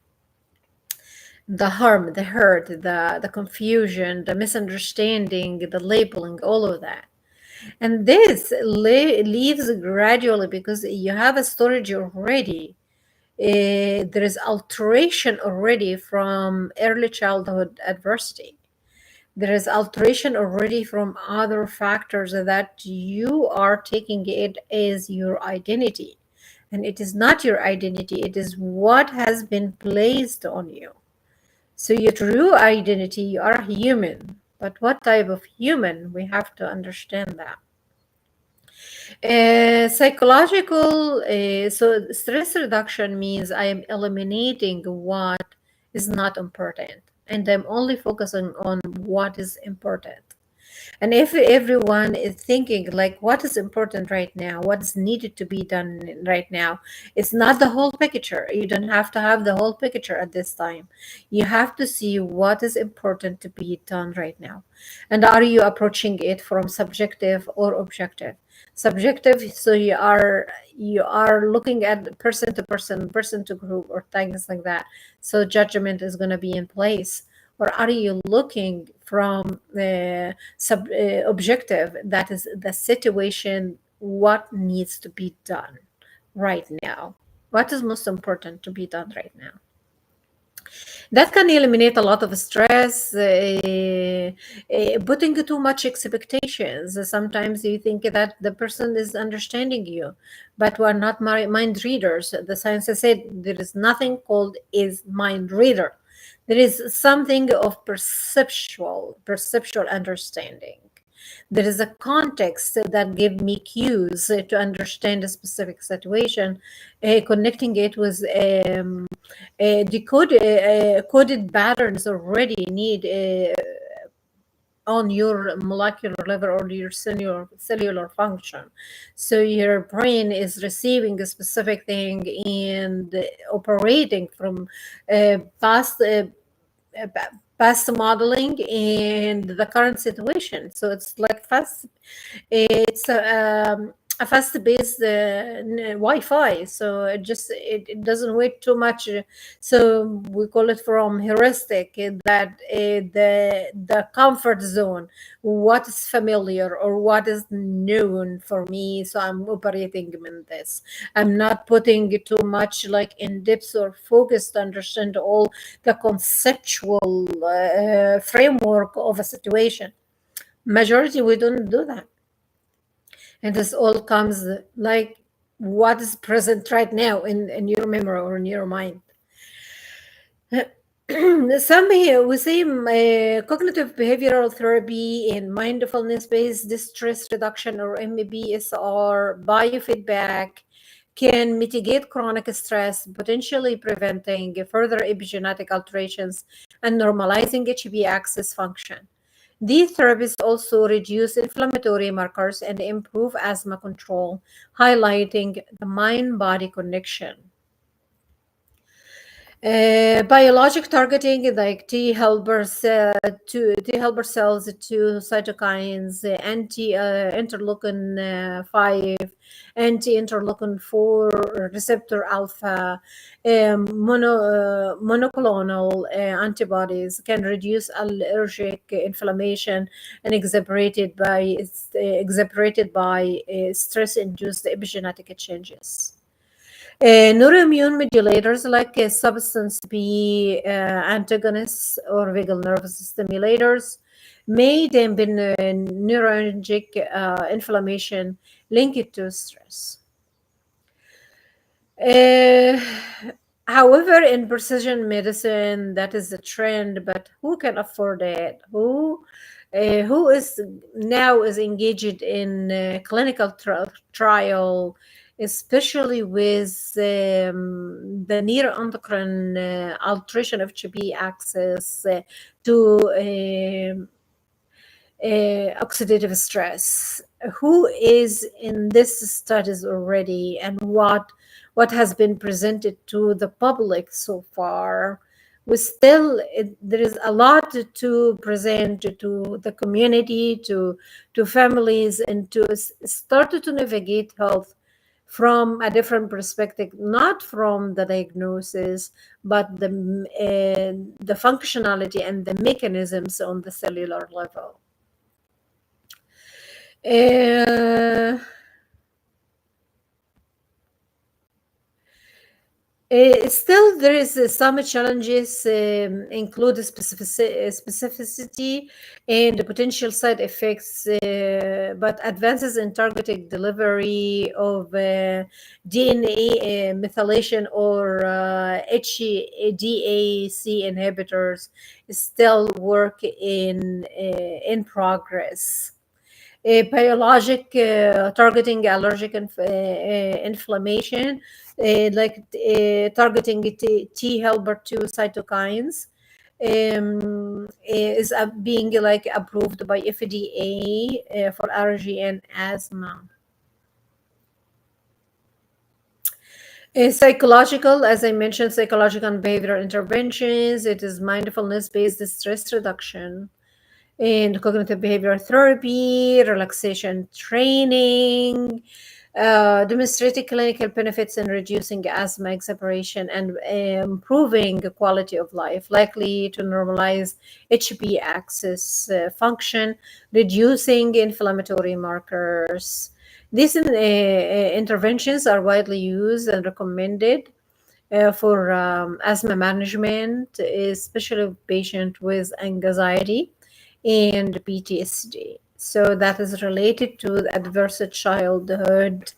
the harm, the hurt, the confusion, the misunderstanding, the labeling, all of that. And this leaves gradually because you have a storage already. There is alteration already from early childhood adversity. There is alteration already from other factors that you are taking it as your identity. And it is not your identity, it is what has been placed on you. So your true identity, you are human. But what type of human? We have to understand that. Psychological, so stress reduction means I am eliminating what is not important and I'm only focusing on what is important. And if everyone is thinking like what is important right now, what is needed to be done right now, it's not the whole picture. You don't have to have the whole picture at this time. You have to see what is important to be done right now. And are you approaching it from subjective or objective? Subjective, so you are looking at person to person, person to group, or things like that. So judgment is going to be in place. Or are you looking from the objective, that is the situation, what needs to be done right now, what is most important to be done right now? That can eliminate a lot of stress, putting too much expectations. Sometimes you think that the person is understanding you, but we're not mind readers. The science has said there is nothing called is mind reader. There is something of perceptual understanding. There is a context that give me cues to understand a specific situation, connecting it with coded patterns already need on your molecular level or your cellular function. So your brain is receiving a specific thing and operating from past past modeling and the current situation. So it's like it's a fast-based Wi-Fi, so it doesn't wait too much. So we call it from heuristic, that the comfort zone, what is familiar or what is known for me. So I'm operating in this. I'm not putting too much like in depth or focus to understand all the conceptual framework of a situation. Majority we don't do that, and this all comes like what is present right now in your memory or in your mind. Some here we say cognitive behavioral therapy and mindfulness based distress reduction, or MBSR biofeedback, can mitigate chronic stress, potentially preventing further epigenetic alterations and normalizing HB axis function. These therapies also reduce inflammatory markers and improve asthma control, highlighting the mind body connection. Biologic targeting like T helper cells to cytokines, anti interleukin 5, anti interleukin 4 receptor alpha, monoclonal antibodies can reduce allergic inflammation and exacerbated by stress induced epigenetic changes. Neuroimmune modulators like substance P antagonists or vagal nerve stimulators may dampen neurologic inflammation linked to stress. Uh, However, in precision medicine, that is the trend, but who can afford it? Who is now is engaged in clinical trial, especially with the neuroendocrine alteration of HB axis to oxidative stress. Who is in this studies already, and what has been presented to the public so far? We still there is a lot to present to the community, to families, and to start to navigate health from a different perspective, not from the diagnosis, but the functionality and the mechanisms on the cellular level. Uh, Still, there is some challenges, include specificity and the potential side effects, but advances in targeted delivery of DNA methylation or HDAC inhibitors is still work in progress. Biologic targeting allergic inflammation, targeting T helper 2 cytokines, is being like approved by FDA for allergy and asthma. Psychological, as I mentioned, psychological and behavioral interventions. It is mindfulness based stress reduction and cognitive behavioral therapy, relaxation training, demonstrated clinical benefits in reducing asthma exacerbation and improving the quality of life, likely to normalize HB axis function, reducing inflammatory markers. These interventions are widely used and recommended for asthma management, especially patient with anxiety and PTSD. So that is related to adverse childhood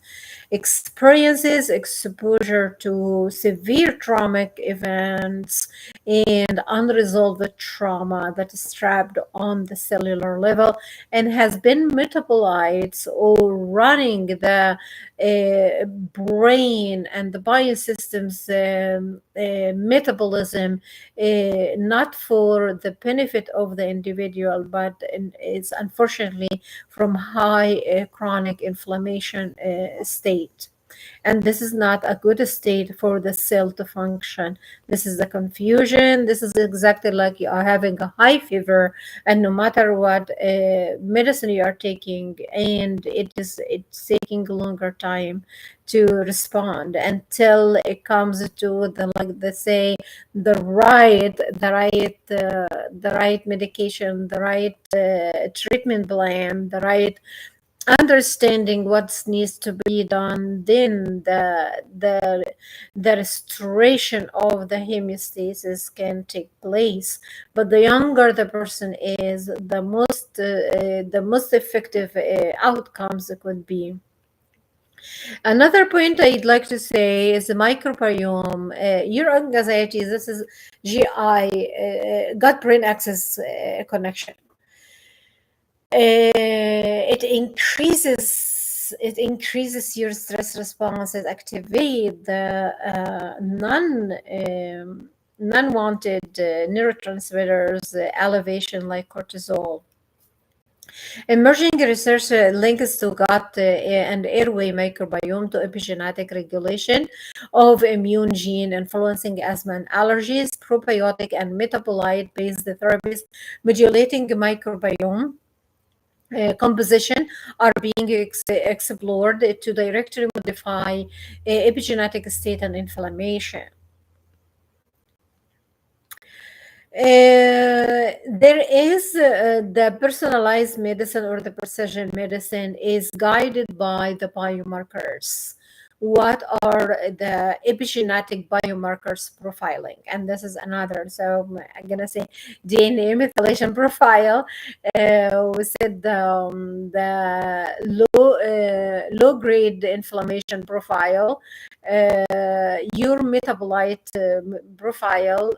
experiences, exposure to severe traumatic events, and unresolved trauma that is trapped on the cellular level and has been metabolized or running the brain and the biosystem's metabolism, not for the benefit of the individual, but it's unfortunately from high chronic inflammation state. And this is not a good state for the cell to function. This is the confusion. This is exactly like you are having a high fever, and no matter what medicine you are taking, and it's taking longer time to respond until it comes to the, like they say, the right medication, the right treatment plan, the right understanding what needs to be done. Then the restoration of the homeostasis can take place. But the younger the person is, the most effective outcomes could be. Another point I'd like to say is the microbiome. Your anxiety, this is GI, gut brain axis connection. It increases your stress responses, activate the non-wanted neurotransmitters, elevation like cortisol. Emerging research links to gut and airway microbiome to epigenetic regulation of immune gene influencing asthma and allergies, probiotic and metabolite-based therapies modulating microbiome composition are being explored to directly modify epigenetic state and inflammation. There is the personalized medicine or the precision medicine is guided by the biomarkers. What are the epigenetic biomarkers profiling? And this is another. So I'm gonna say DNA methylation profile. We said the low grade inflammation profile, your metabolite profile,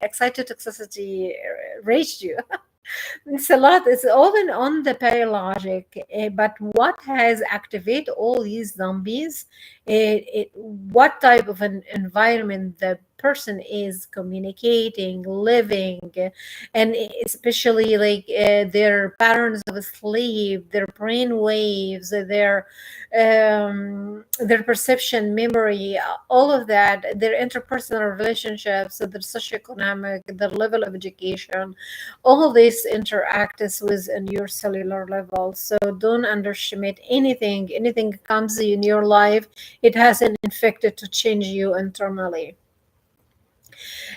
excited toxicity ratio. It's a lot. It's all on the biologic, but what has activated all these zombies? What type of an environment the person is communicating, living, and especially like their patterns of sleep, their brain waves, their perception, memory, all of that, their interpersonal relationships, their socioeconomic, their level of education, all this interacts with in your cellular level. So don't underestimate anything comes in your life, it has an infected to change you internally.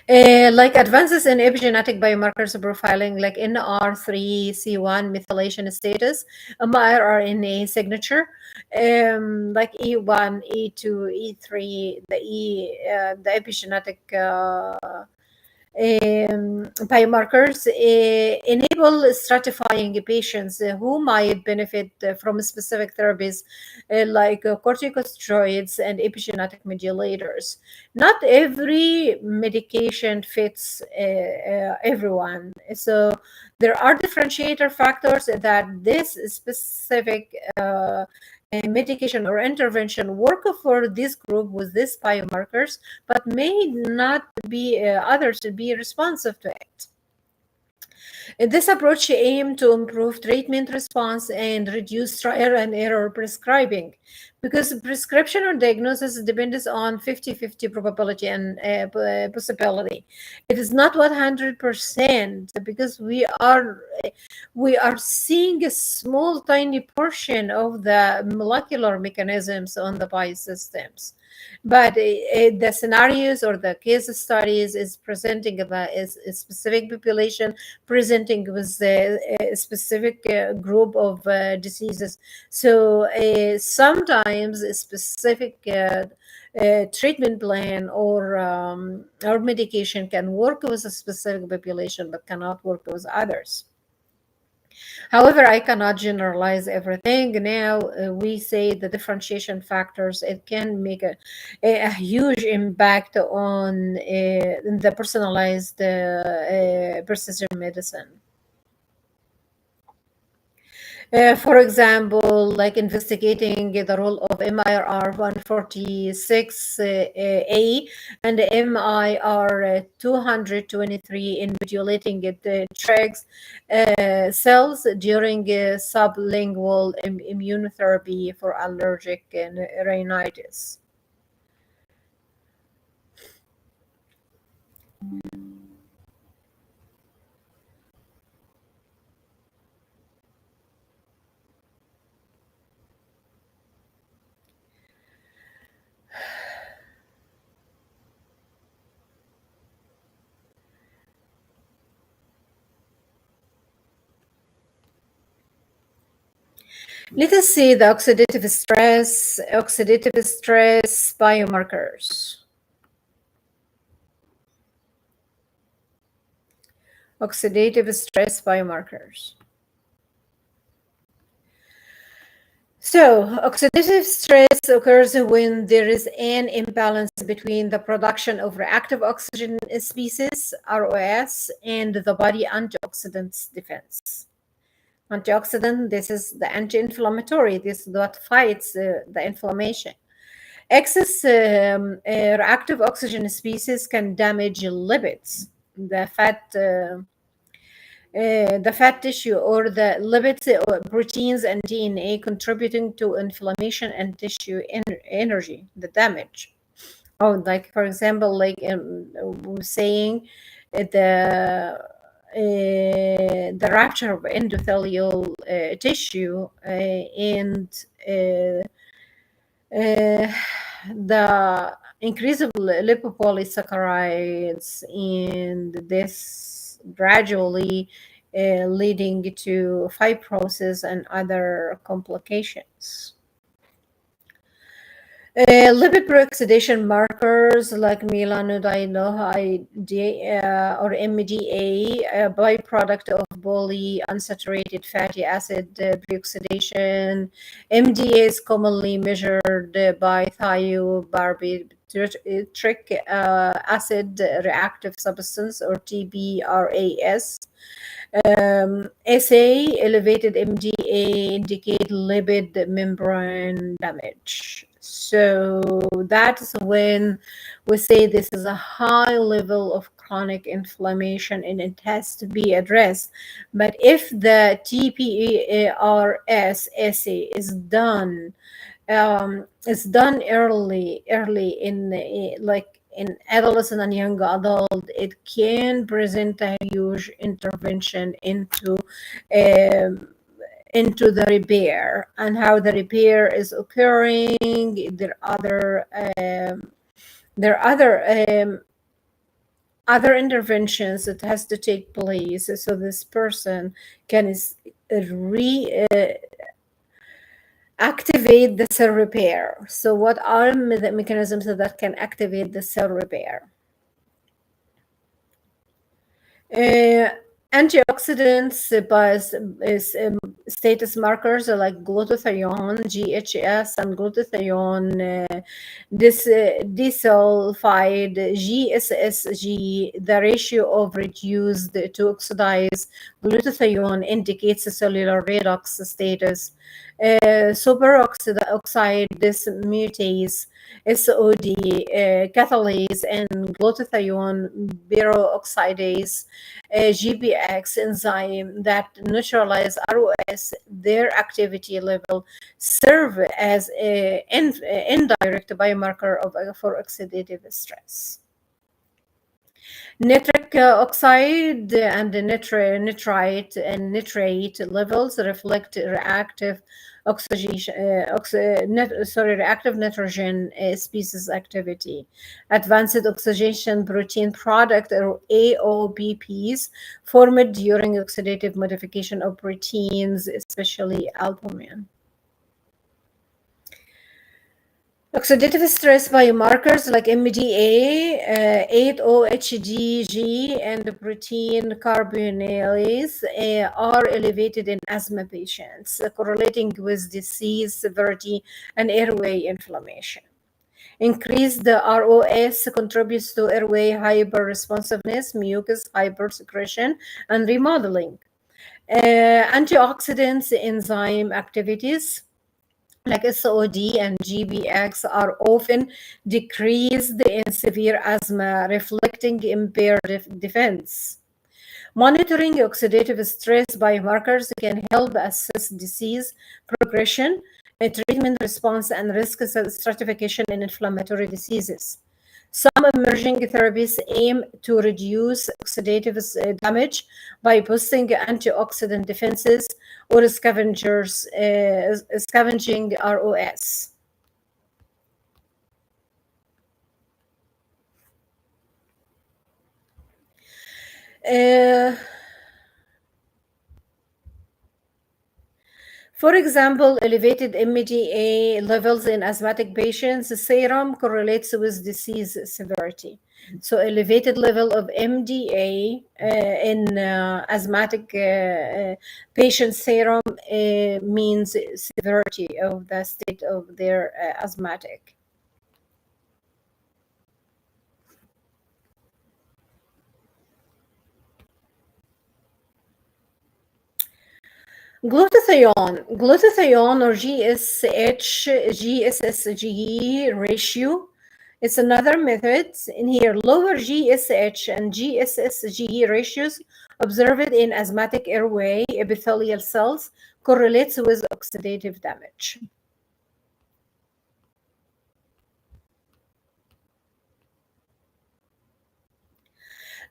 Like advances in epigenetic biomarkers profiling, like NR3C1 methylation status, mRNA signature, like E1, E2, E3, the epigenetic biomarkers enable stratifying patients who might benefit from specific therapies like corticosteroids and epigenetic modulators. Not every medication fits everyone. So there are differentiator factors that this specific medication or intervention work for this group with these biomarkers, but may not be others to be responsive to it. This approach aims to improve treatment response and reduce trial and error prescribing, because prescription or diagnosis depends on 50-50 probability and possibility. It is not 100%, because we are seeing a small tiny portion of the molecular mechanisms on the biosystems. But the scenarios or the case studies is presenting a specific population, presenting with a specific group of diseases. So sometimes a specific treatment plan or medication can work with a specific population but cannot work with others. However, I cannot generalize everything. Now we say the differentiation factors, it can make a huge impact on the personalized precision medicine. For example, like investigating the role of MIR 146A and MIR 223 in modulating the TREGs cells during sublingual immunotherapy for allergic rhinitis. Let us see the oxidative stress biomarkers. Oxidative stress biomarkers. So, oxidative stress occurs when there is an imbalance between the production of reactive oxygen species, ROS, and the body antioxidants defense. Antioxidant, this is the anti-inflammatory, this is what fights the inflammation. Excess reactive oxygen species can damage lipids, the fat tissue or the lipids, proteins, and DNA, contributing to inflammation and tissue energy, the damage. Oh, like for example, like we're saying the rupture of endothelial tissue and uh, the increase of lipopolysaccharides, and this gradually leading to fibrosis and other complications. Lipid peroxidation markers like melanoidinoide or MDA, a byproduct of polyunsaturated fatty acid peroxidation. MDA is commonly measured by thiobarbitric acid reactive substance, or TBRAS. SA, elevated MDA, indicate lipid membrane damage. So that's when we say this is a high level of chronic inflammation and it has to be addressed. But if the TPARS assay is done early in like in adolescent and young adult, it can present a huge intervention um, into the repair and how the repair is occurring. There are other interventions that has to take place so this person can activate the cell repair. So what are the mechanisms that can activate the cell repair? Uh, Antioxidants status markers are like glutathione, GHS, and glutathione disulfide, GSSG. The ratio of reduced to oxidized glutathione indicates a cellular redox status. Superoxide dismutase, SOD, catalase, and glutathione peroxidase, GPX enzyme that neutralize ROS, their activity level serve as an indirect biomarker for oxidative stress. Nitric oxide and nitrite and nitrate levels reflect reactive reactive nitrogen species activity. Advanced oxidation protein product, or AOBPs, formed during oxidative modification of proteins, especially albumin. Oxidative stress biomarkers like MDA, 8-OHDG, and protein carbonylase are elevated in asthma patients, correlating with disease severity and airway inflammation. Increased ROS contributes to airway hyperresponsiveness, mucus hypersecretion, and remodeling. Antioxidants enzyme activities like SOD and GBX are often decreased in severe asthma, reflecting impaired defense. Monitoring oxidative stress biomarkers can help assess disease progression, treatment response, and risk stratification in inflammatory diseases. Some emerging therapies aim to reduce oxidative damage by boosting antioxidant defenses or scavenging ROS. For example, elevated MDA levels in asthmatic patients, serum correlates with disease severity. So elevated level of MDA in asthmatic patient serum means severity of the state of their asthmatic. Glutathione or GSH-GSSG ratio. It's another method. In here, lower GSH and GSSG ratios observed in asthmatic airway epithelial cells correlates with oxidative damage.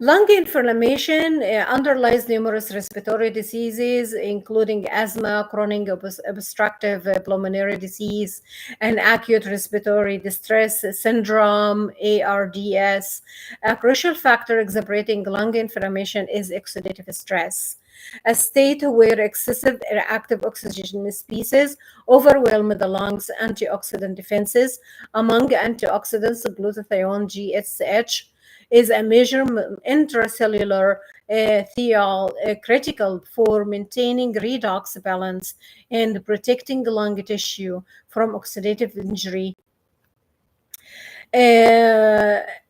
Lung inflammation underlies numerous respiratory diseases, including asthma, chronic obstructive pulmonary disease, and acute respiratory distress syndrome, ARDS. A crucial factor exacerbating lung inflammation is oxidative stress, a state where excessive reactive oxygen species overwhelm the lungs' antioxidant defenses. Among antioxidants, glutathione, GSH, is a major intracellular thiol critical for maintaining redox balance and protecting lung tissue from oxidative injury.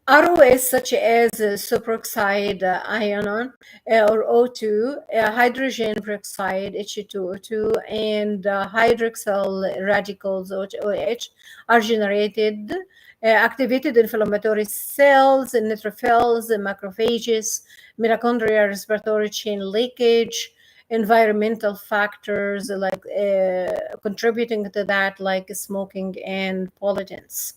ROS such as superoxide ion or O2, hydrogen peroxide H2O2, and hydroxyl radicals OH are generated. Activated inflammatory cells, neutrophils, macrophages, mitochondrial respiratory chain leakage, environmental factors like contributing to that, like smoking and pollutants.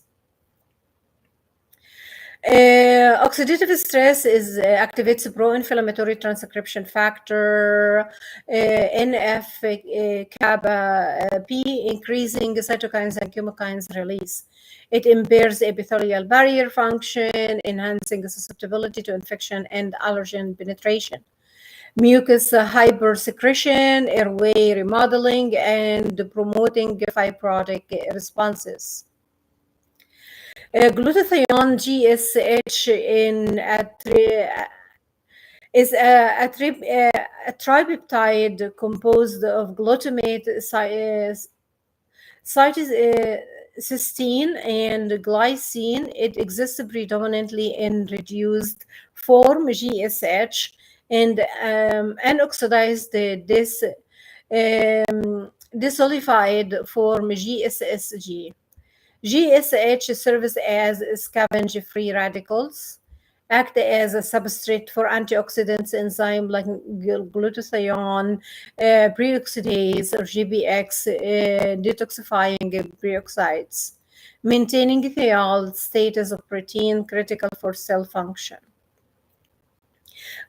Oxidative stress activates pro-inflammatory transcription factor, NF-kappa P, increasing cytokines and chemokines release. It impairs epithelial barrier function, enhancing susceptibility to infection and allergen penetration. Mucus hypersecretion, airway remodeling, and promoting fibrotic responses. Glutathione GSH is a tripeptide composed of glutamate, cysteine, and glycine. It exists predominantly in reduced form GSH and unoxidized disolidified form GSSG. GSH serves as scavenge free radicals, act as a substrate for antioxidants enzyme like glutathione, peroxidase, or GBX, detoxifying peroxides, maintaining thiol status of protein critical for cell function.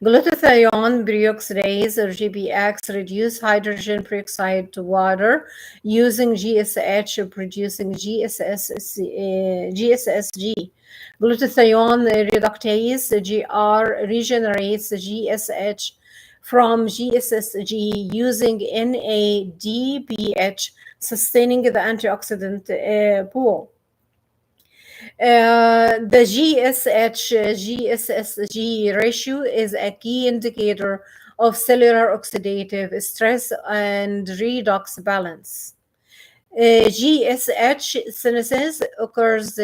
Glutathione peroxidase or GPX reduce hydrogen peroxide to water using GSH producing GSSG. Glutathione reductase GR regenerates GSH from GSSG using NADPH, sustaining the antioxidant pool. The GSH GSSG ratio is a key indicator of cellular oxidative stress and redox balance. GSH synthesis occurs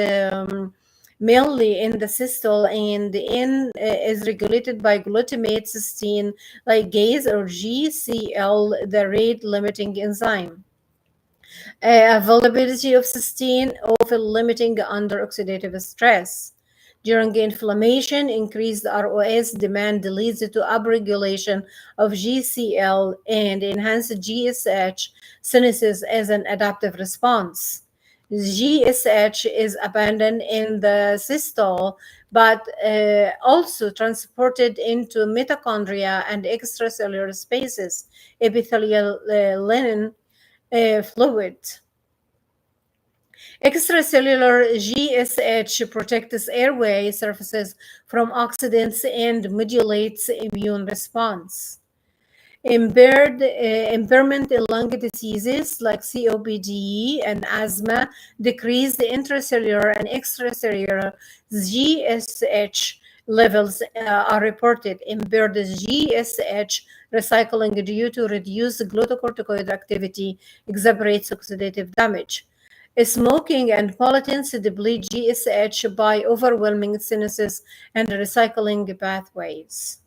mainly in the systole and is regulated by glutamate cysteine ligase or GCL, the rate limiting enzyme. Availability of cysteine often limiting under oxidative stress. During inflammation, increased ROS demand leads to upregulation of GCL and enhanced GSH synthesis as an adaptive response. GSH is abandoned in the systole, but also transported into mitochondria and extracellular spaces, epithelial linen fluid. Extracellular GSH protects airway surfaces from oxidants and modulates immune response. Impairment in lung diseases like COPD and asthma decrease the intracellular and extracellular GSH levels are reported. Impaired GSH recycling due to reduced glucocorticoid activity exacerbates oxidative damage. Smoking and pollutants deplete GSH by overwhelming synthesis and recycling pathways.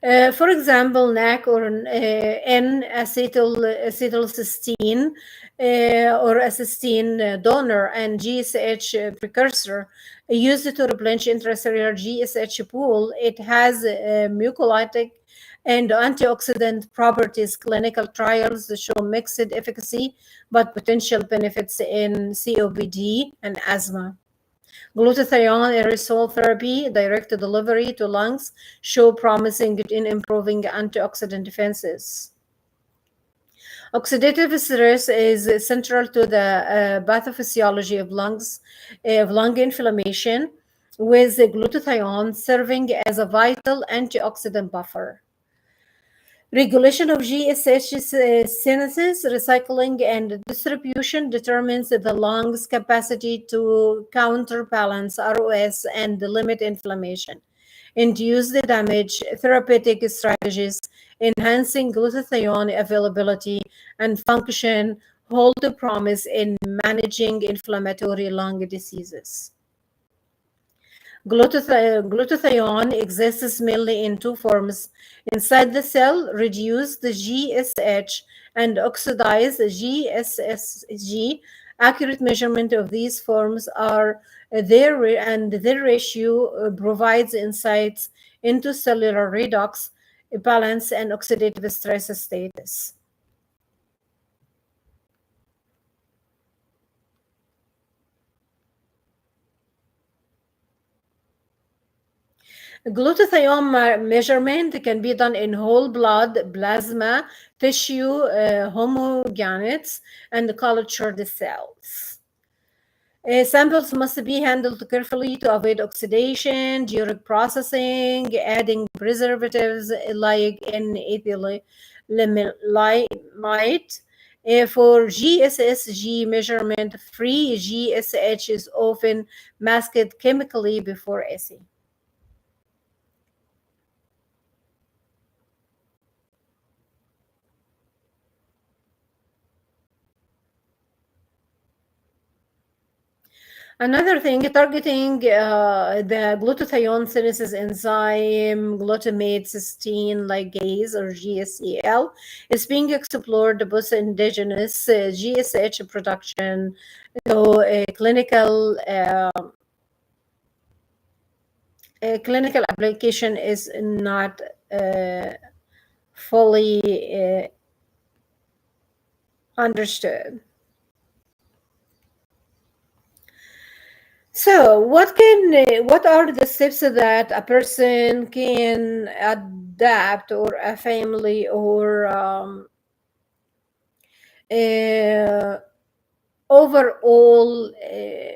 For example, NAC or N-acetylcysteine or a cysteine donor and GSH precursor used to replenish intracellular GSH pool. It has mucolytic and antioxidant properties. Clinical trials show mixed efficacy but potential benefits in COPD and asthma. Glutathione aerosol therapy, direct delivery to lungs, show promising in improving antioxidant defenses. Oxidative stress is central to the pathophysiology of lung inflammation, with glutathione serving as a vital antioxidant buffer. Regulation of GSH synthesis, recycling, and distribution determines the lung's capacity to counterbalance ROS and limit inflammation. Induce the damage, therapeutic strategies, enhancing glutathione availability and function hold the promise in managing inflammatory lung diseases. Glutathione exists mainly in two forms: inside the cell, reduce the GSH and oxidize the GSSG. Accurate measurement of these forms are there, and their ratio provides insights into cellular redox, balance, and oxidative stress status. Glutathione measurement can be done in whole blood, plasma, tissue, homogenates, and cultured cells. Samples must be handled carefully to avoid oxidation during processing, adding preservatives like N-ethylamide. For GSSG measurement, free GSH is often masked chemically before assay. Another thing, targeting the glutathione synthesis enzyme, glutamate cysteine ligase or GSCL, is being explored both indigenous GSH production, though clinical application is not fully understood. So, what are the steps that a person can adapt, or a family, or uh, overall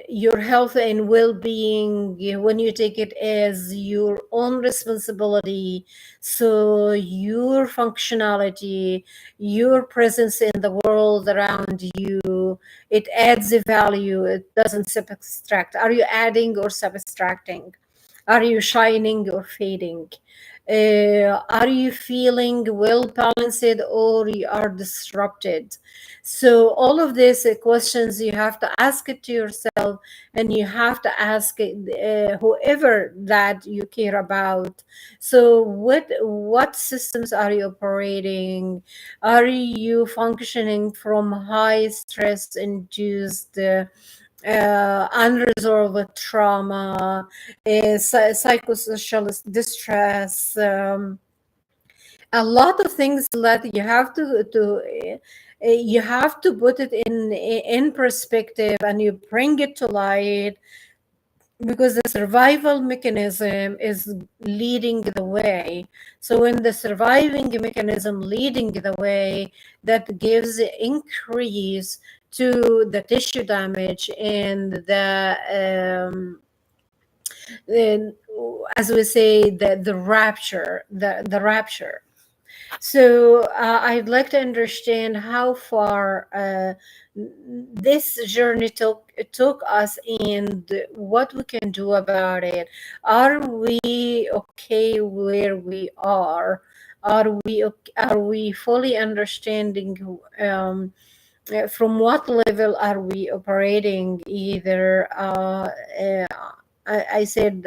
your health and well-being, when you take it as your own responsibility, so your functionality, your presence in the world around you, it adds a value, it doesn't subtract. Are you adding or subtracting? Are you shining or fading? Are you feeling well balanced, or you are disrupted? So all of these questions, you have to ask it to yourself, and you have to ask it, whoever that you care about. So what systems are you operating? Are you functioning from high stress induced unresolved trauma, psychosocial distress, a lot of things that you have to put it in perspective, and you bring it to light, because the survival mechanism is leading the way. So when the surviving mechanism leading the way, that gives increase to the tissue damage and the as we say, the rapture, the rapture. So I'd like to understand how far this journey took us, and what we can do about it. Are we okay where we are? Are we fully understanding from what level are we operating? Either I said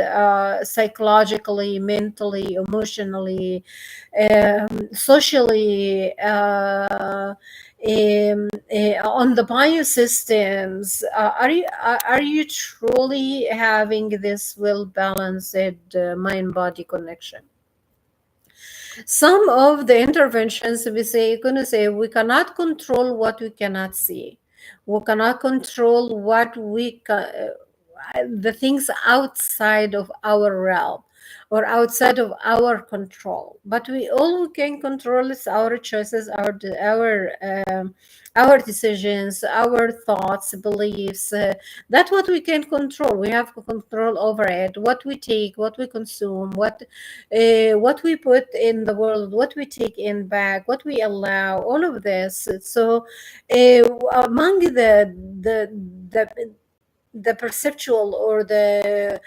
psychologically, mentally, emotionally, socially, on the biosystems. Are you truly having this well balanced mind body connection? Some of the interventions, we say, gonna say, we cannot control what we cannot see. We cannot control the things outside of our realm, or outside of our control. But we all can control is our choices, our decisions, our thoughts, beliefs. That's what we can control. We have control over it. What we take, what we consume, what we put in the world, what we take in back, what we allow, all of this. So, among the the perceptual, or the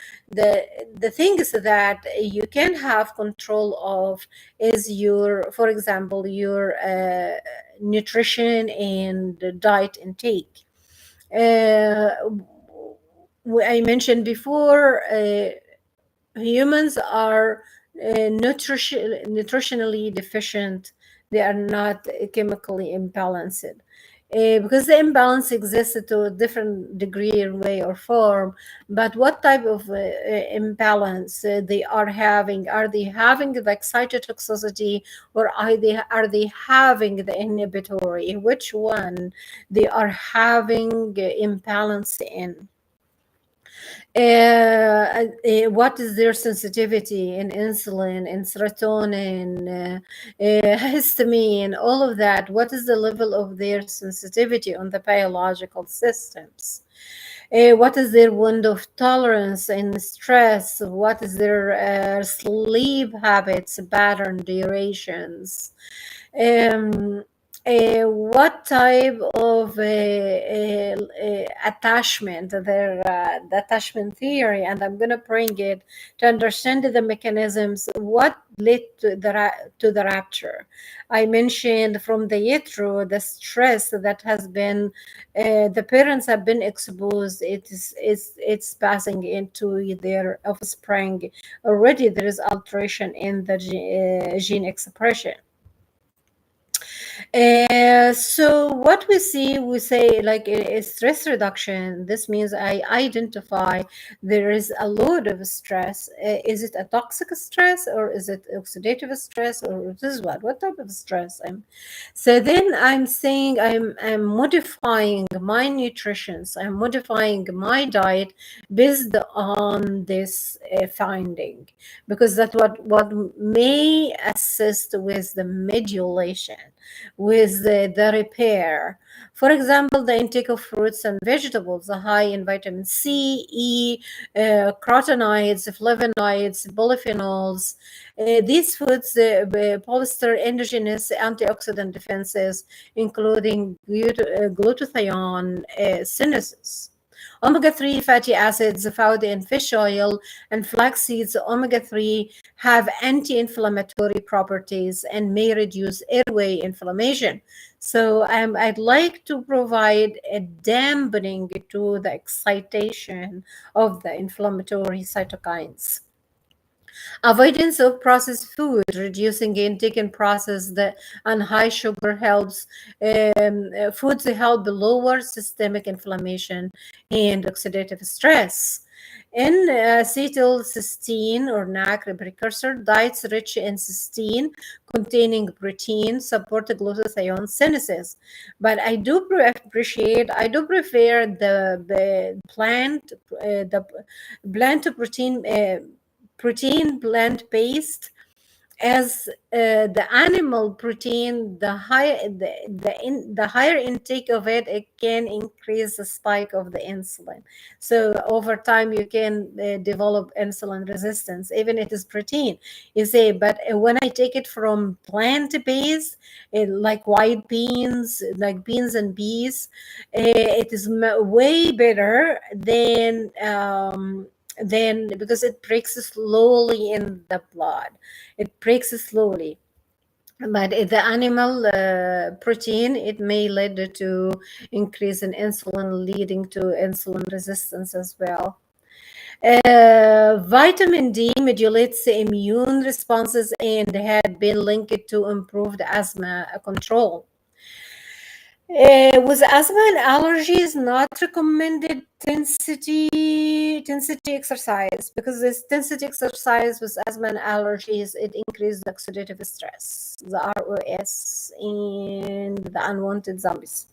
things that you can have control of, is your, for example, your nutrition and diet intake. uh, I mentioned before, humans are nutritionally deficient. They are not chemically imbalanced. Because the imbalance exists to a different degree, or way, or form. But what type of imbalance they are having? Are they having like cytotoxicity, or are they having the inhibitory? Which one they are having imbalance in? What is their sensitivity in insulin, in serotonin, histamine, all of that? What is the level of their sensitivity on the biological systems? What is their window of tolerance in stress? What is their sleep habits, pattern, durations? Um, what type of attachment, the attachment theory, and I'm going to bring it to understand the mechanisms, what led to to the rapture. I mentioned from the utero, the stress that has been, the parents have been exposed, it's passing into their offspring. Already there is alteration in the gene expression. So what we say like stress reduction. This means I identify there is a load of stress. Is it a toxic stress or is it oxidative stress or this is what type of stress I'm? So then I'm saying I'm modifying my nutrition. So I'm modifying my diet based on this finding because that what may assist with the modulation with the repair. For example, the intake of fruits and vegetables, high in vitamin C, E, carotenoids, flavonoids, polyphenols. These foods bolster endogenous antioxidant defenses, including glutathione synthesis. Omega-3 fatty acids found in fish oil and flax seeds, omega-3 have anti-inflammatory properties and may reduce airway inflammation. So I'd like to provide a dampening to the excitation of the inflammatory cytokines. Avoidance of processed food, reducing intake and processed and high sugar helps. Foods help lower systemic inflammation and oxidative stress. In acetylcysteine or NAC precursor, diets rich in cysteine containing protein support glutathione synthesis. But I do prefer the plant protein plant-based as the animal protein, the higher intake of it, it can increase the spike of the insulin. So over time, you can develop insulin resistance, even it is protein. You say, but when I take it from plant-based, like white beans, like beans and peas, it is way better than because it breaks slowly in the blood. It breaks slowly. But the animal protein, it may lead to increase in insulin, leading to insulin resistance as well. Vitamin D modulates immune responses and had been linked to improved asthma control. With asthma and allergies, not recommended intensity exercise because this intensity exercise with asthma and allergies it increases the oxidative stress, the ROS, and the unwanted zombies.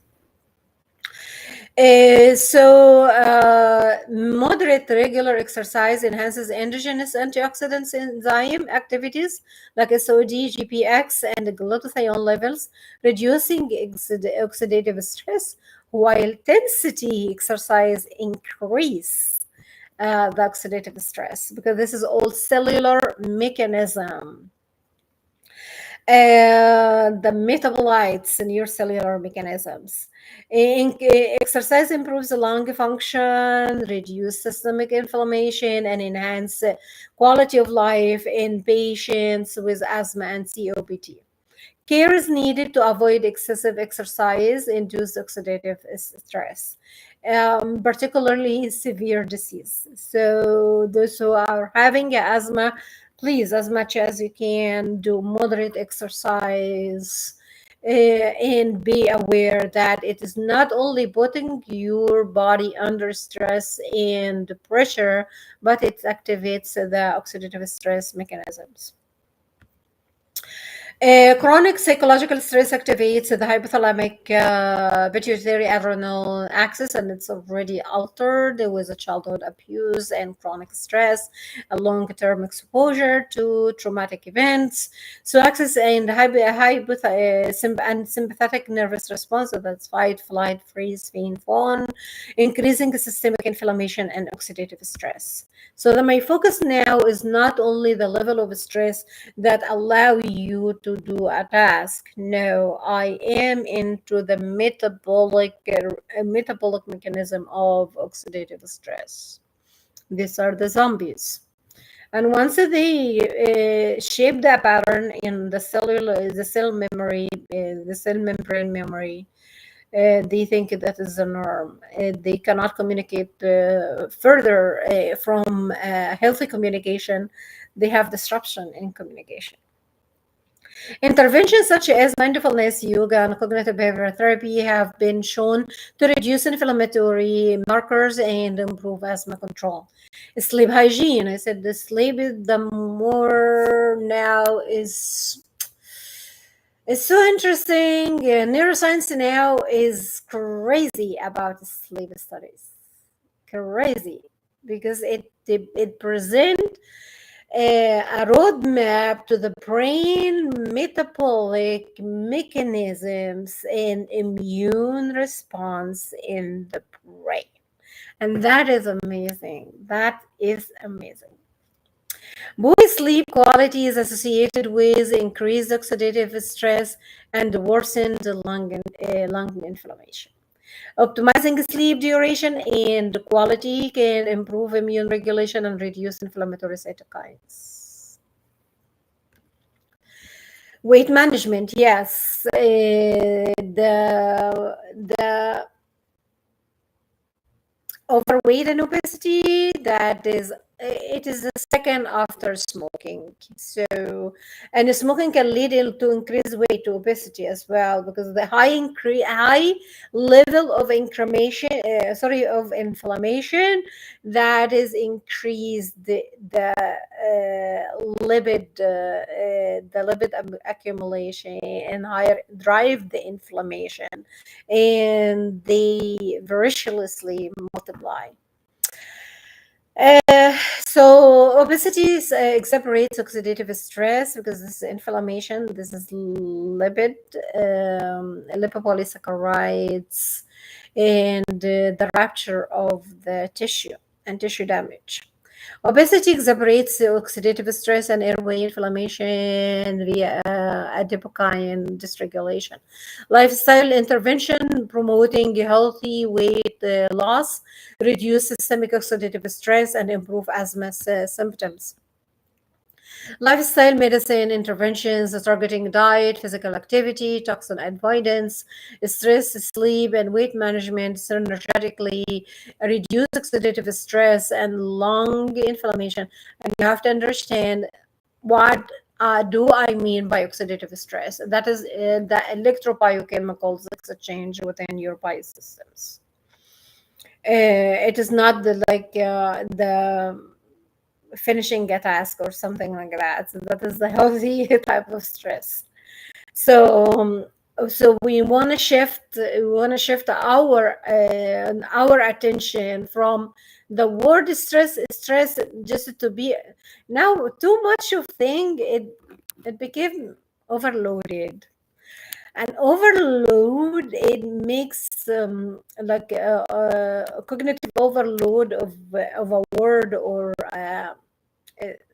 Moderate regular exercise enhances endogenous antioxidants enzyme activities like SOD, GPX, and glutathione levels, reducing oxidative stress, while intensity exercise increase the oxidative stress because this is all cellular mechanism. The metabolites in your cellular mechanisms. Exercise improves lung function, reduce systemic inflammation, and enhance quality of life in patients with asthma and COPD. Care is needed to avoid excessive exercise induced oxidative stress, particularly severe disease. So those who are having asthma, please, as much as you can, do moderate exercise and be aware that it is not only putting your body under stress and pressure, but it activates the oxidative stress mechanisms. Chronic psychological stress activates the hypothalamic pituitary adrenal axis, and it's already altered with a childhood abuse and chronic stress, a long-term exposure to traumatic events. So, axis and and sympathetic nervous response, so that's fight, flight, freeze, faint, fawn, increasing systemic inflammation and oxidative stress. So, my focus now is not only the level of stress that allow you to do a task. No, I am into the metabolic mechanism of oxidative stress. These are the zombies. And once they shape the pattern in the cell memory, the cell membrane memory, they think that is the norm. They cannot communicate further from healthy communication. They have disruption in communication. Interventions such as mindfulness, yoga, and cognitive behavioral therapy have been shown to reduce inflammatory markers and improve asthma control. Sleep hygiene. I said the sleep is the more now is so interesting. Neuroscience now is crazy about sleep studies. Crazy because it presents a roadmap to the brain metabolic mechanisms and immune response in the brain. And that is amazing. That is amazing. Poor sleep quality is associated with increased oxidative stress and worsened lung inflammation. Optimizing sleep duration and quality can improve immune regulation and reduce inflammatory cytokines. Weight management, yes. The overweight and obesity, that is it is the second after smoking. So, and smoking can lead to increased weight to obesity as well, because the high level of of inflammation, that is increased the lipid accumulation and higher drive the inflammation, and they voraciously multiply. So obesity exacerbates oxidative stress because this is inflammation. This is lipopolysaccharides, and the rupture of the tissue and tissue damage. Obesity exacerbates oxidative stress and airway inflammation via adipokine dysregulation. Lifestyle intervention promoting healthy weight loss, reduce systemic oxidative stress, and improve asthma symptoms. Lifestyle medicine interventions targeting diet, physical activity, toxin avoidance, stress, sleep, and weight management synergetically reduce oxidative stress and lung inflammation. And you have to understand what do I mean by oxidative stress. That is the electropyochemicals exchange within your biosystems. It is not the finishing a task or something like that. So that is the healthy type of stress. So so we want to shift our attention from the word stress just to be now too much of thing. It became overloaded, and overload, it makes a cognitive overload of a word or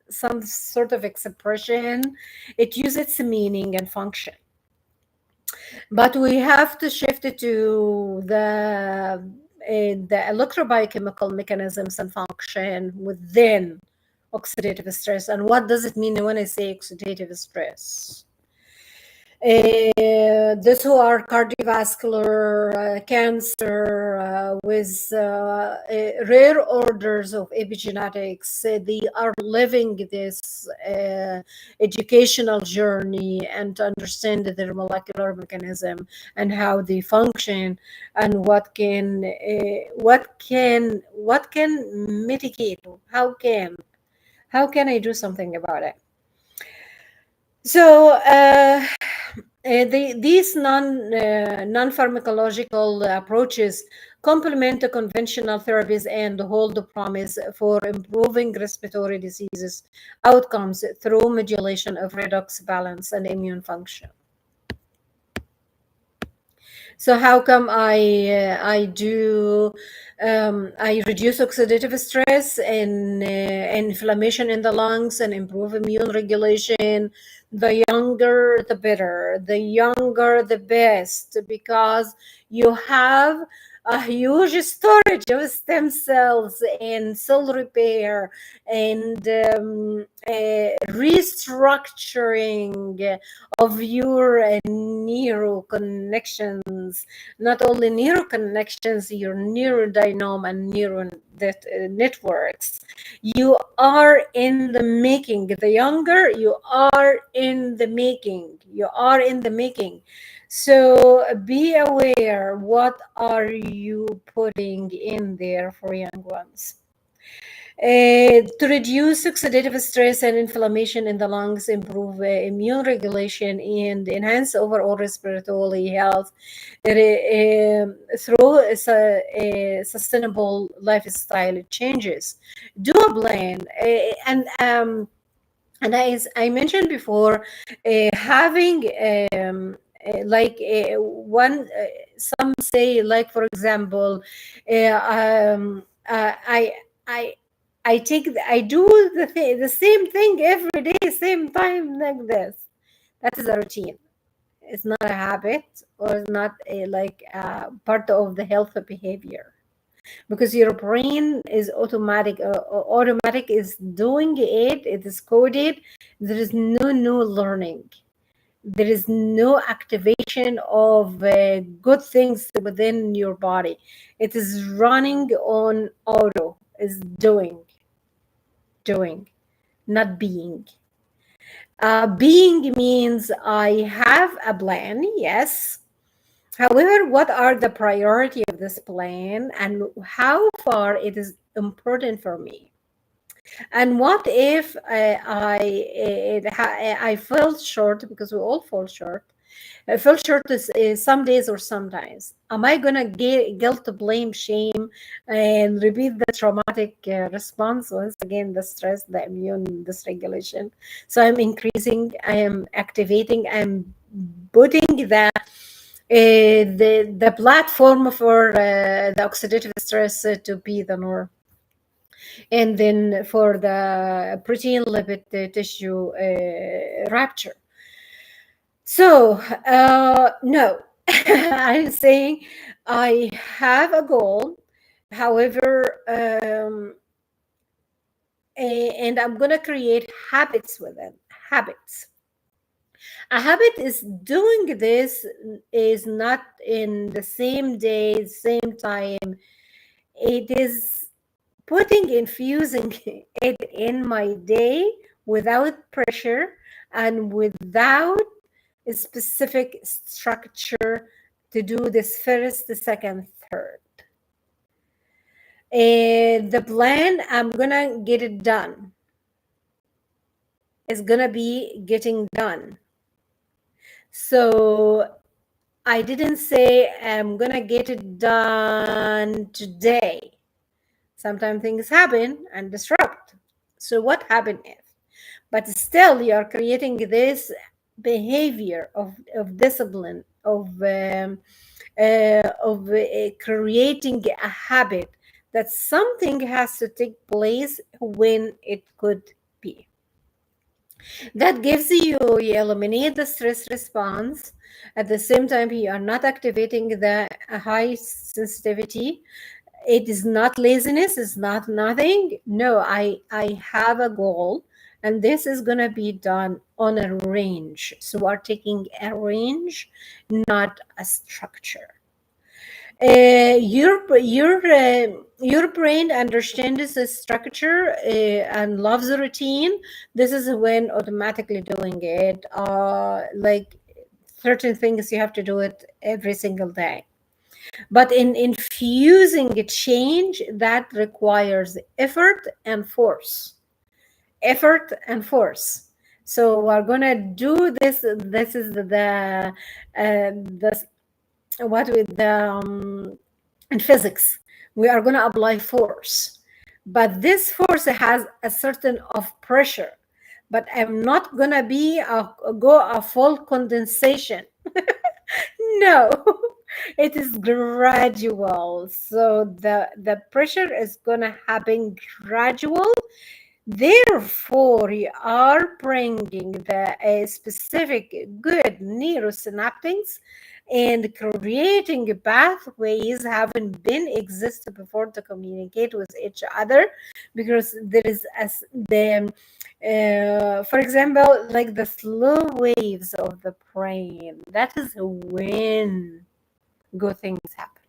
some sort of expression. It uses its meaning and function, but we have to shift it to the electrobiochemical mechanisms and function within oxidative stress. And what does it mean when I say oxidative stress? Those who are cardiovascular, cancer, with rare orders of epigenetics, they are living this educational journey and to understand their molecular mechanism and how they function, and what can mitigate. How can I do something about it? So these non-pharmacological approaches complement the conventional therapies and hold the promise for improving respiratory diseases outcomes through modulation of redox balance and immune function. So how come I reduce oxidative stress and inflammation in the lungs and improve immune regulation? The younger, the better. The younger, the best, because you have a huge storage of stem cells and cell repair and restructuring of your neuro connections. Not only neuro connections, your neurodynome and neuron networks. You are in the making. The younger you are in the making, you are in the making. So be aware, what are you putting in there for young ones? To reduce oxidative stress and inflammation in the lungs, improve immune regulation, and enhance overall respiratory health through sustainable lifestyle changes. Do a plan, and as I mentioned before, having one, some say, like, for example, I I do the same thing every day, same time, like this. That is a routine. It's not a habit, or it's not part of the healthy behavior, because your brain is automatic is doing it. It is coded. There is no new learning. There is no activation of good things within your body. It is running on auto, is doing, not being. Being means I have a plan, yes. However, what are the priority of this plan, and how far it is important for me? And what if I fell short, because we all fall short. I fell short is some days or sometimes. Am I gonna get guilt, blame, shame, and repeat the traumatic response once again? The stress, the immune dysregulation. So I'm increasing. I am activating. I'm putting the platform for the oxidative stress to be the norm, and then for the protein lipid tissue rupture. So no, I'm saying I have a goal. However, and I'm gonna create habits with it. Habits. A habit is doing this, is not in the same day, same time. It is infusing it in my day without pressure and without a specific structure to do this first, the second, third. And the plan, I'm gonna get it done. It's gonna be getting done. So I didn't say I'm gonna get it done today. Sometimes things happen and disrupt. So what happened if? But still, you are creating this behavior of discipline, of creating a habit, that something has to take place when it could be. That gives you eliminate the stress response. At the same time, you are not activating the high sensitivity. It is not laziness, it's not nothing. No, I have a goal, and this is going to be done on a range. So we're taking a range, not a structure. Your brain understands the structure and loves the routine. This is when automatically doing it, like certain things you have to do it every single day. But in infusing a change, that requires effort and force. Effort and force. So we're gonna do this. This is the what with the in physics. We are gonna apply force, but this force has a certain of pressure. But I'm not gonna be a full condensation. No, it is gradual. So the pressure is gonna happen gradual. Therefore, you are bringing the specific good neurosynaptics and creating pathways haven't been existed before to communicate with each other, because there is for example, like the slow waves of the brain. That is when good things happen.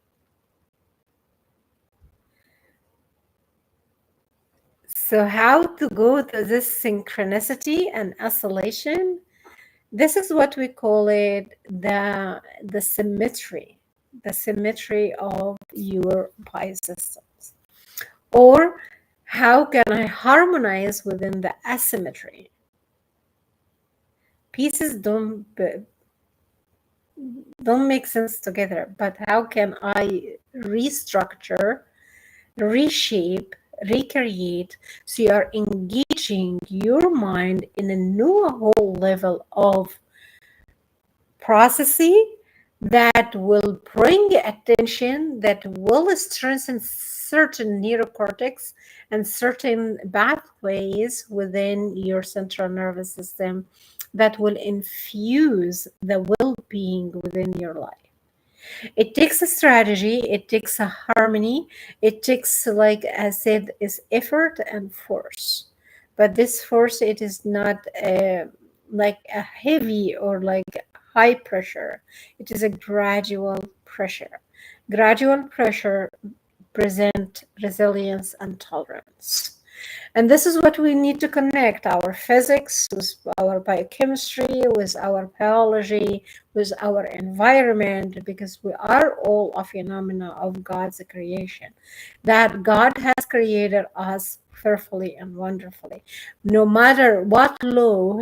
So, how to go to this synchronicity and oscillation? This is what we call it the symmetry of your biosystems. Or how can I harmonize within the asymmetry? Pieces don't make sense together, but how can I restructure, reshape, recreate so you are engaging your mind in a new whole level of processing that will bring attention, that will strengthen certain neurocortex and certain pathways within your central nervous system that will infuse the well-being within your life. It takes a strategy, it takes a harmony, it takes, like I said, is effort and force. But this force, it is not like a heavy or like high pressure. It is a gradual pressure. Gradual pressure present resilience and tolerance. And this is what we need to connect our physics with our biochemistry, with our biology, with our environment, because we are all a phenomena of God's creation. That God has created us fearfully and wonderfully. No matter what law,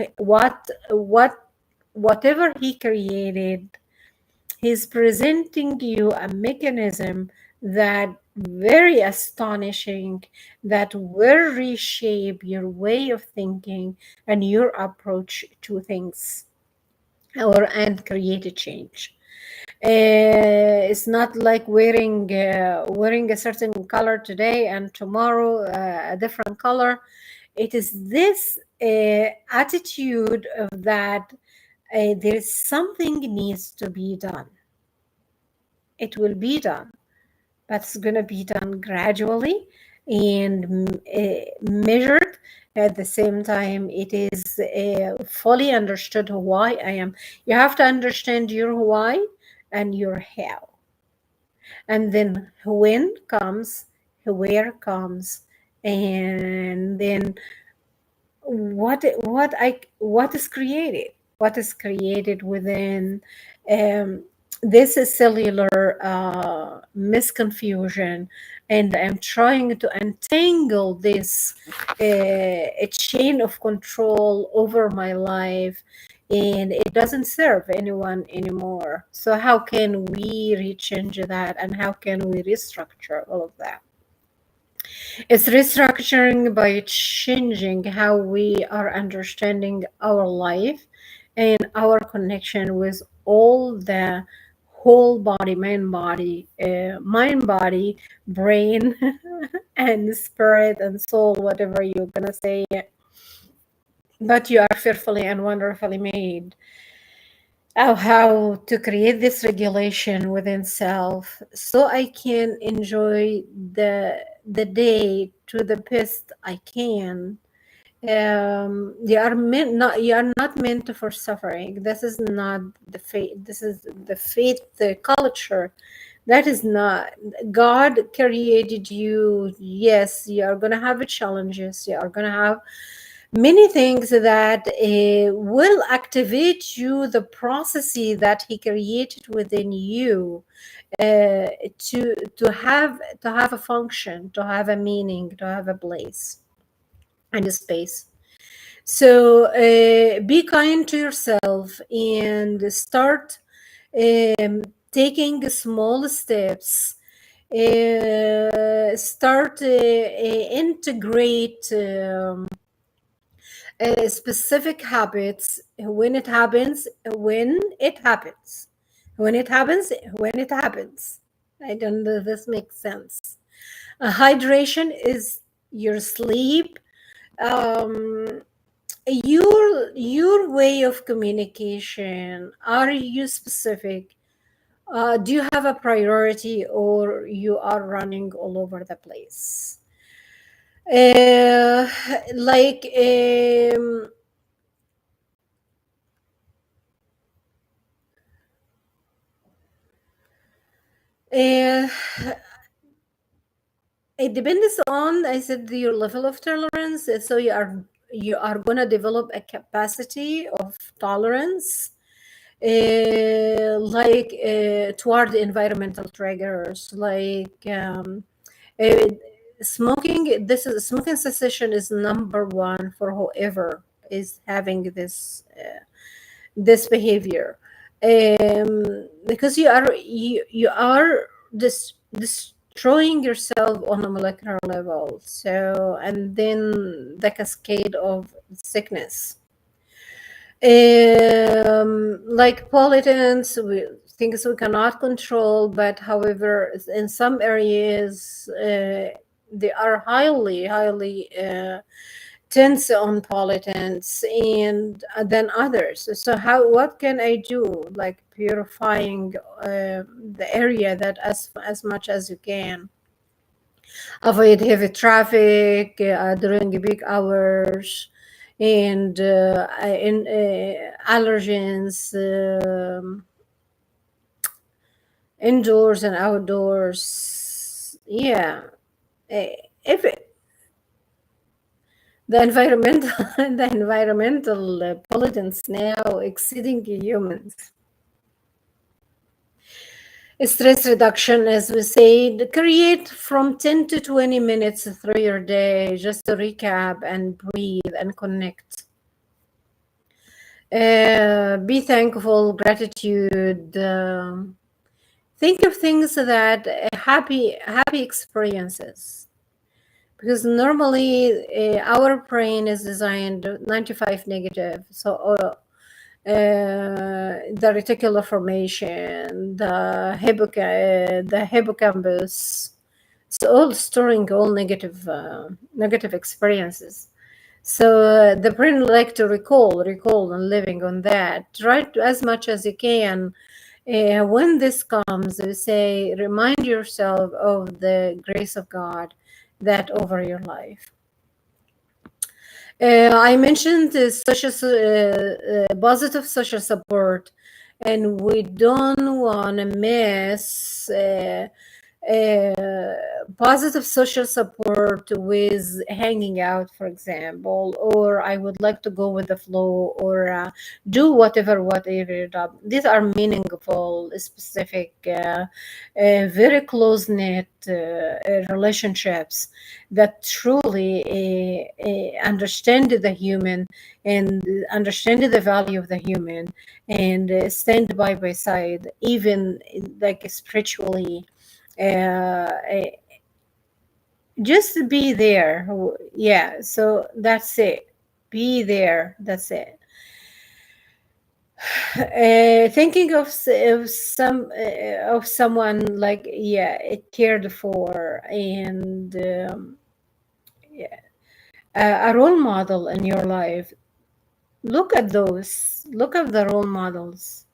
whatever He created, He's presenting you a mechanism that very astonishing, that will reshape your way of thinking and your approach to things, or and create a change. It's not like wearing a certain color today and tomorrow a different color. It is this attitude of that there is something needs to be done. It will be done, but it's going to be done gradually and measured. At the same time, it is fully understood why I am. You have to understand your why and your how. And then when comes, where comes, and then what is created within this is cellular misconfusion, and I'm trying to untangle this a chain of control over my life, and it doesn't serve anyone anymore. So how can we rechange that, and how can we restructure all of that? It's restructuring by changing how we are understanding our life and our connection with all the whole body, mind, body, brain, and spirit and soul, whatever you're gonna say. But you are fearfully and wonderfully made. How to create this regulation within self so I can enjoy the day to the best I can. You are not meant for suffering. This is not the fate. This is the fate, the culture. That is not. God created you. Yes, you are gonna have challenges. You are gonna have many things that will activate you, the processes that He created within you, to have a function, to have a meaning, to have a place and a space. So be kind to yourself and start taking small steps. Start integrate specific habits when it happens, when it happens. I don't know if this makes sense. Hydration is your sleep. Um, your way of communication, are you specific? Do you have a priority, or you are running all over the place? uh, like uh, It depends on, I said, your level of tolerance. So you are gonna develop a capacity of tolerance, toward environmental triggers, like uh, smoking. This is smoking cessation is number one for whoever is having this behavior, because you are destroying yourself on a molecular level. So, and then the cascade of sickness, like pollutants, things we cannot control, but however, in some areas, they are highly tense on pollutants, and than others. So what can I do? Like purifying the area, that as much as you can. Avoid heavy traffic during peak hours, and allergens, indoors and outdoors. Yeah. If the environmental the environmental pollutants now exceeding humans. Stress reduction, as we said, create from 10 to 20 minutes through your day, just to recap and breathe and connect. Be thankful, gratitude. Think of things that happy experiences, because normally our brain is designed 95 negative. So the reticular formation, the hippocampus, it's all storing all negative experiences. So the brain like to recall, and living on that. Try to, as much as you can. When this comes, we say, remind yourself of the grace of God that over your life. I mentioned positive social support, and we don't want to miss positive social support with hanging out, for example, or I would like to go with the flow, or do whatever these are meaningful, specific, very close knit relationships that truly understand the human, and understand the value of the human, and stand by side, even like spiritually. Uh, just be there. Yeah, so that's it. Be there. That's it. Thinking of someone, like, yeah, it cared for, and yeah, a role model in your life. Look at those. Look at the role models.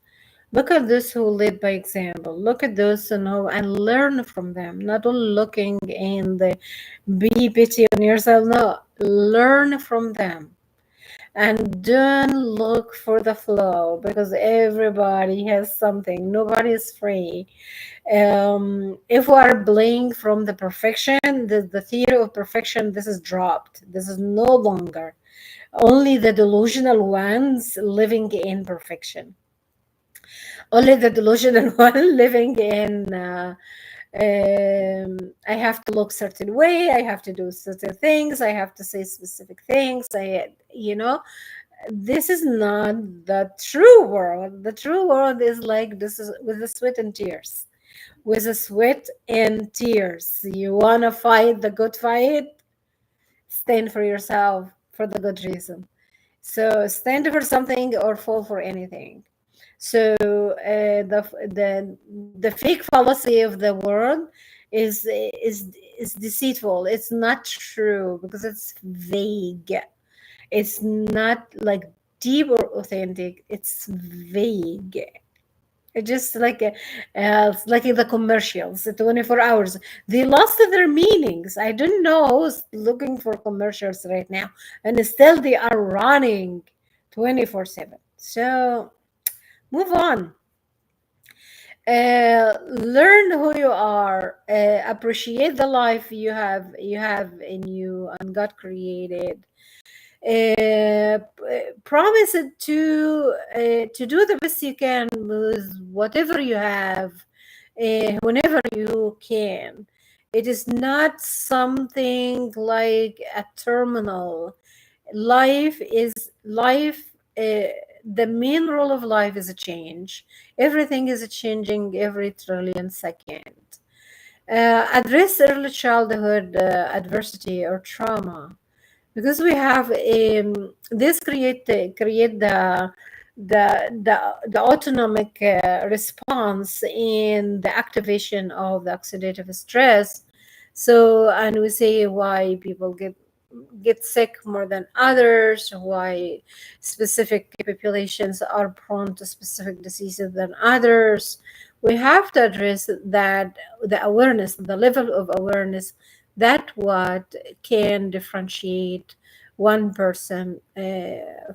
Look at those who lead by example. Look at those who know, and learn from them. Not only looking and be pity on yourself. No, learn from them. And don't look for the flow, because everybody has something. Nobody is free. If we are playing from the perfection, the theory of perfection, this is dropped. This is no longer. Only the delusional ones living in perfection. Only the delusional one living in I have to look certain way, I have to do certain things, I have to say specific things. This is not the true world. The true world is like this, is with the sweat and tears. With the sweat and tears. You wanna fight the good fight? Stand for yourself for the good reason. So stand for something or fall for anything. So the fake fallacy of the world is deceitful. It's not true, because it's vague. It's not like deep or authentic. It's vague. It's just like it's like in the commercials, the 24 hours. They lost their meanings. I don't know who's looking for commercials right now, and still they are running 24/7. So move on. Learn who you are. Appreciate the life you have in you and God created. Promise it to do the best you can with whatever you have, whenever you can. It is not something like a terminal. Life is life. The main role of life is a change. Everything is changing every trillion second. Address early childhood adversity or trauma, because we have this create the autonomic response in the activation of the oxidative stress. So, and we say why people get sick more than others, why specific populations are prone to specific diseases than others. We have to address that, the awareness, the level of awareness, that what can differentiate one person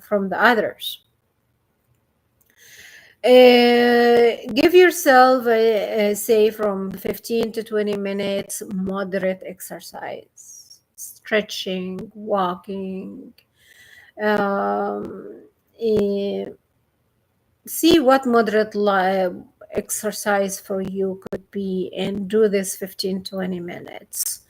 from the others. Give yourself, say, from 15 to 20 minutes moderate exercise, stretching, walking. Um, eh, See what moderate exercise for you could be, and do this 15 20 minutes.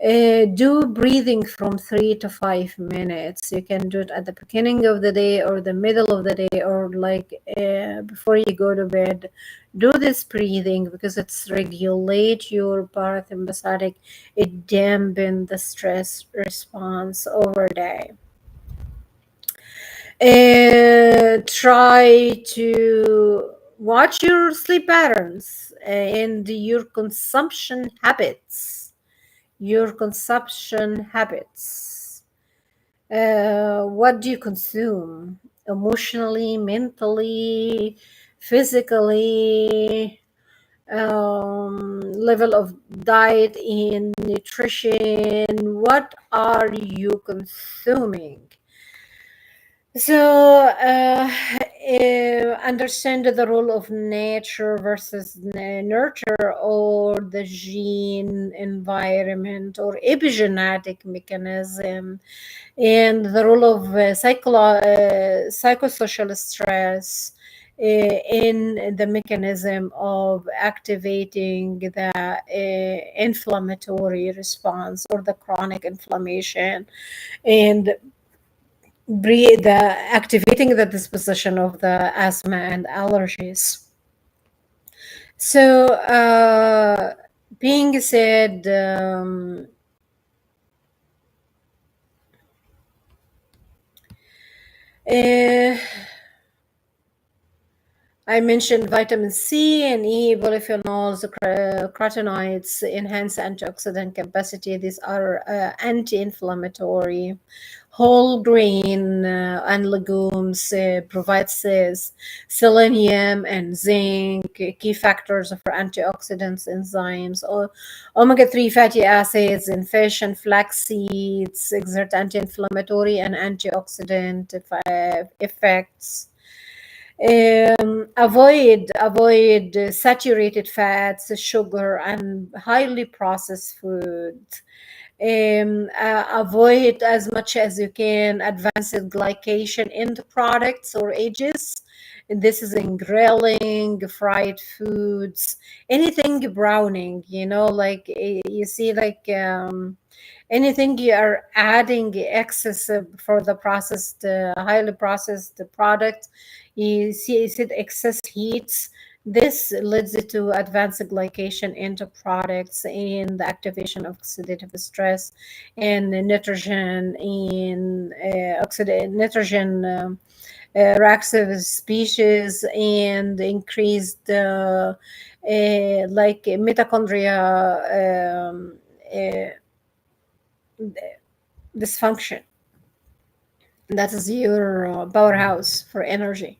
Do breathing from 3 to 5 minutes. You can do it at the beginning of the day or the middle of the day, or like before you go to bed. Do this breathing because it's regulate your parasympathetic. It dampen the stress response over day. Try to watch your sleep patterns and your consumption habits. Your consumption habits. What do you consume? Emotionally, mentally, physically, level of diet and nutrition. What are you consuming? So, understand the role of nature versus nurture, or the gene, environment, or epigenetic mechanism, and the role of psychosocial stress in the mechanism of activating the inflammatory response or the chronic inflammation, and the activating the disposition of the asthma and allergies. So, being said, uh, I mentioned vitamin C and E, polyphenols, carotenoids, enhance antioxidant capacity. These are anti-inflammatory. Whole grain and legumes provides selenium and zinc, key factors for antioxidants, enzymes. Omega-3 fatty acids in fish and flax seeds exert anti-inflammatory and antioxidant effects. Avoid saturated fats, sugar, and highly processed food. Avoid as much as you can advanced glycation in the products or ages. This is in grilling, fried foods, anything browning, like you see, like anything you are adding excess for the processed, highly processed product. You see excess heats. This leads to advanced glycation into products and the activation of oxidative stress and nitrogen in nitrogen reactive species, and increased like mitochondria dysfunction. That is your powerhouse for energy.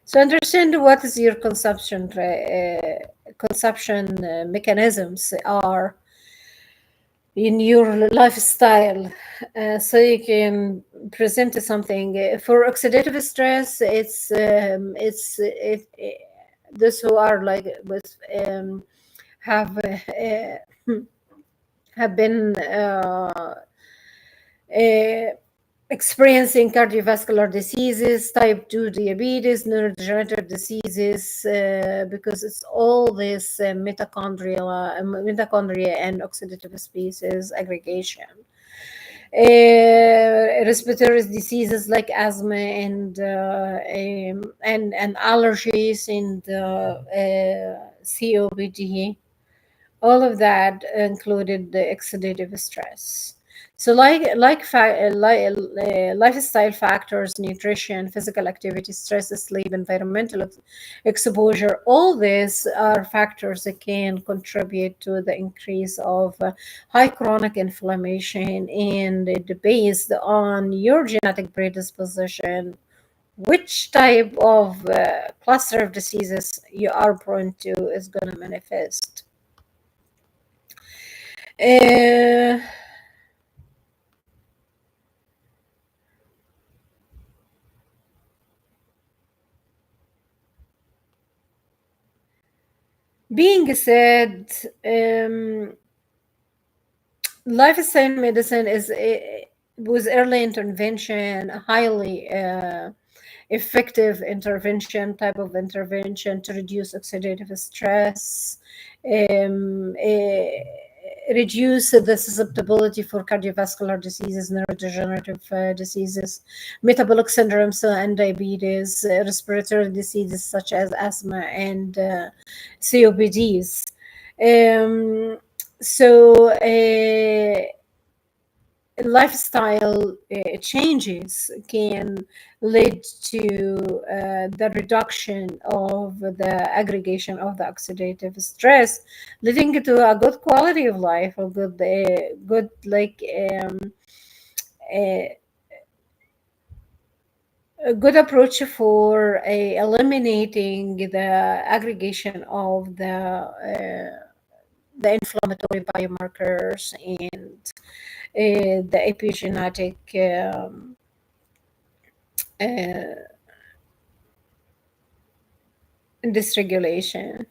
So understand what is your consumption mechanisms are in your lifestyle, so you can present something. For oxidative stress, those who are like with have have been uh, experiencing cardiovascular diseases, type 2 diabetes, neurodegenerative diseases, because it's all this mitochondria and oxidative species aggregation. Respiratory diseases like asthma and allergies and COPD, all of that included the oxidative stress. So lifestyle factors, nutrition, physical activity, stress, sleep, environmental exposure, all these are factors that can contribute to the increase of high chronic inflammation, and based on your genetic predisposition, which type of cluster of diseases you are prone to is going to manifest. Uh, being said, lifestyle medicine is with early intervention, highly effective intervention, type of intervention to reduce oxidative stress, reduce the susceptibility for cardiovascular diseases, neurodegenerative diseases, metabolic syndromes and diabetes, respiratory diseases such as asthma and COPDs. Um, so lifestyle changes can lead to the reduction of the aggregation of the oxidative stress, leading to a good quality of life, a good like a, a good approach for eliminating the aggregation of the inflammatory biomarkers and the epigenetic dysregulation.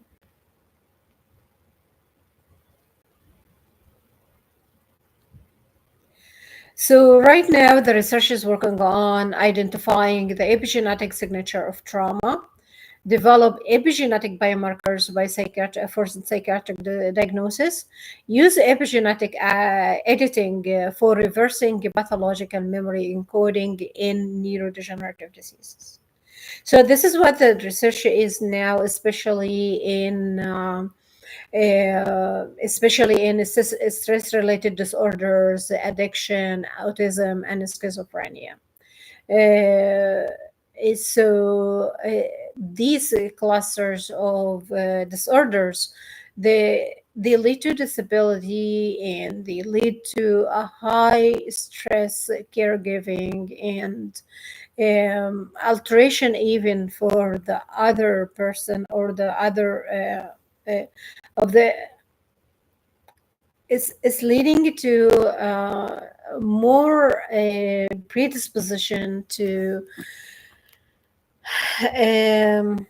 So right now, the research is working on identifying the epigenetic signature of trauma, develop epigenetic biomarkers for psychiatric diagnosis, use epigenetic editing for reversing pathological memory encoding in neurodegenerative diseases. So this is what the research is now, especially in stress-related disorders, addiction, autism, and schizophrenia. These clusters of disorders, they lead to disability, and they lead to a high stress caregiving and alteration even for the other person or the other of the it's leading to more predisposition to um,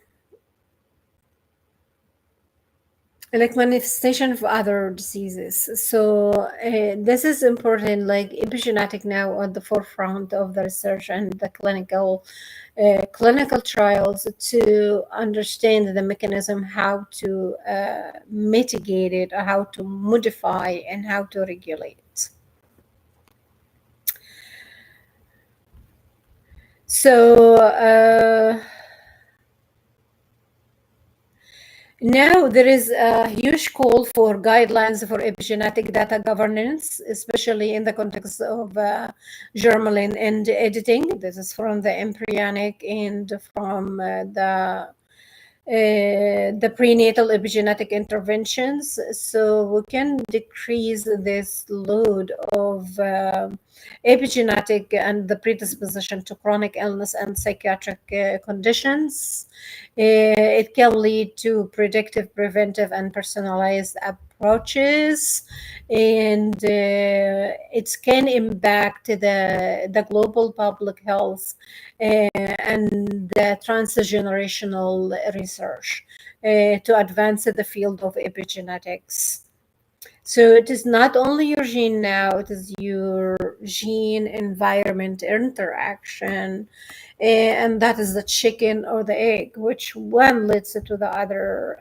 like manifestation of other diseases. So this is important, like epigenetic now at the forefront of the research and the clinical trials to understand the mechanism, how to mitigate it, how to modify, and how to regulate. So now there is a huge call for guidelines for epigenetic data governance, especially in the context of germline and editing. This is from the embryonic and from the prenatal epigenetic interventions, so we can decrease this load of epigenetic and the predisposition to chronic illness and psychiatric conditions. It can lead to predictive, preventive, and personalized approaches, and it can impact the global public health and the transgenerational research. to advance the field of epigenetics. So it is not only your gene now, it is your gene environment interaction. And that is the chicken or the egg, which one leads to the other.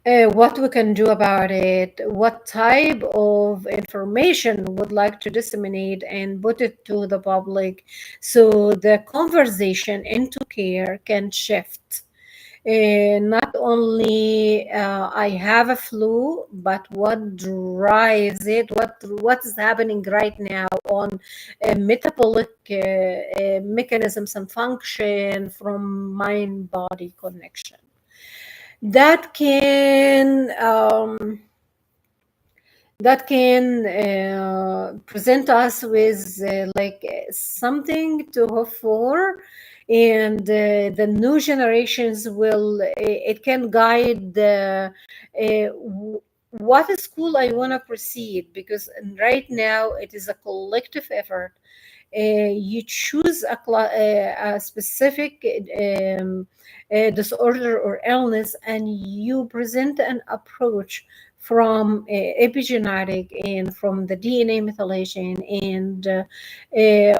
What we can do about it, what type of information would like to disseminate and put it to the public so the conversation into care can shift. Not only I have a flu, but what drives it, what is happening right now on metabolic mechanisms and function from mind-body connection. That can present us with something to hope for, and the new generations will it can guide what school I want to proceed, because right now it is a collective effort. You choose a specific disorder or illness, and you present an approach from epigenetic and from the DNA methylation and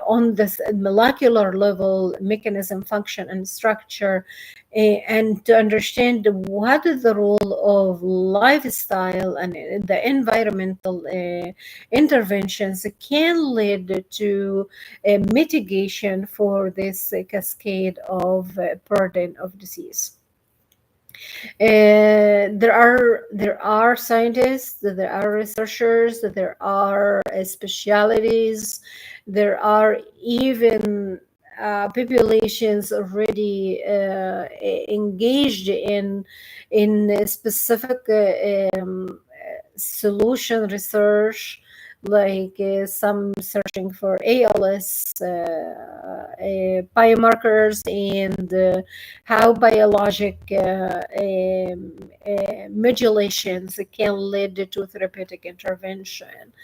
on this molecular level mechanism, function, and structure, and to understand what is the role of lifestyle and the environmental interventions can lead to mitigation for this cascade of burden of disease. There are scientists, there are researchers, there are specialities, there are even populations already engaged in specific solution research, like some searching for ALS biomarkers, and how biologic modulations can lead to therapeutic intervention.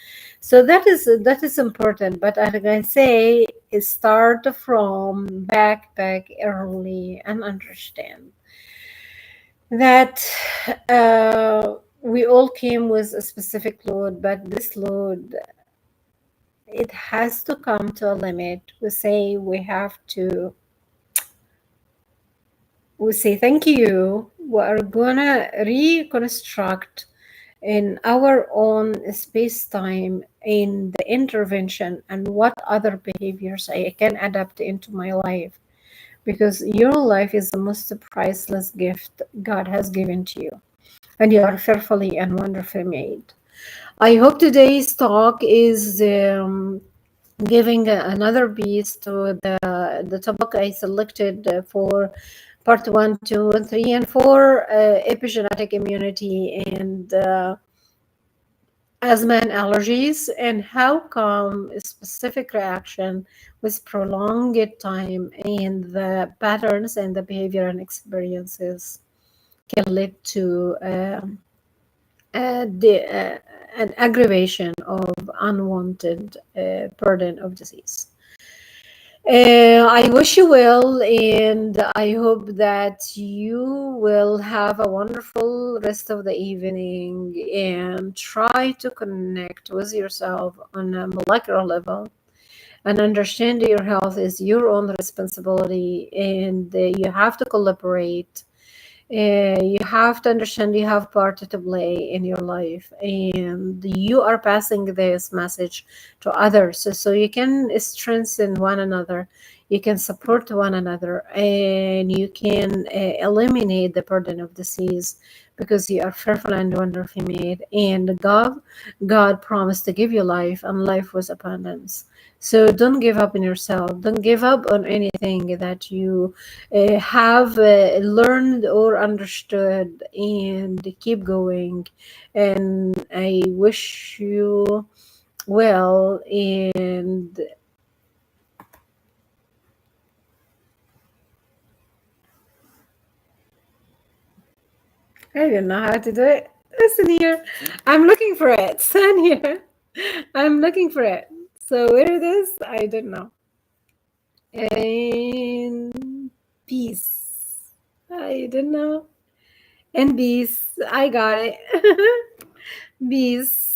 So that is important. But as I say, start from back early and understand that we all came with a specific load, but this load, it has to come to a limit. We say thank you. We are gonna reconstruct in our own space-time in the intervention and what other behaviors I can adapt into my life, because your life is the most priceless gift God has given to you, and you are fearfully and wonderfully made. I hope today's talk is giving another piece to the topic I selected for part 1, 2, and 3, and 4, epigenetic immunity and asthma and allergies, and how come a specific reaction with prolonged time and the patterns and the behavior and experiences can lead to an aggravation of unwanted burden of disease. I wish you well, and I hope that you will have a wonderful rest of the evening and try to connect with yourself on a molecular level and understand your health is your own responsibility, and you have to collaborate. You have to understand you have part to play in your life, and you are passing this message to others, so you can strengthen one another, you can support one another, and you can eliminate the burden of disease, because you are fearful and wonderfully made, and God promised to give you life and life with abundance. So don't give up on yourself, don't give up on anything that you have learned or understood, and keep going. And I wish you well, and I don't know how to do it. Listen here, I'm looking for it. Stand here, I'm looking for it. So where it is, I don't know. And peace. I don't know. And bees, I got it. Bees.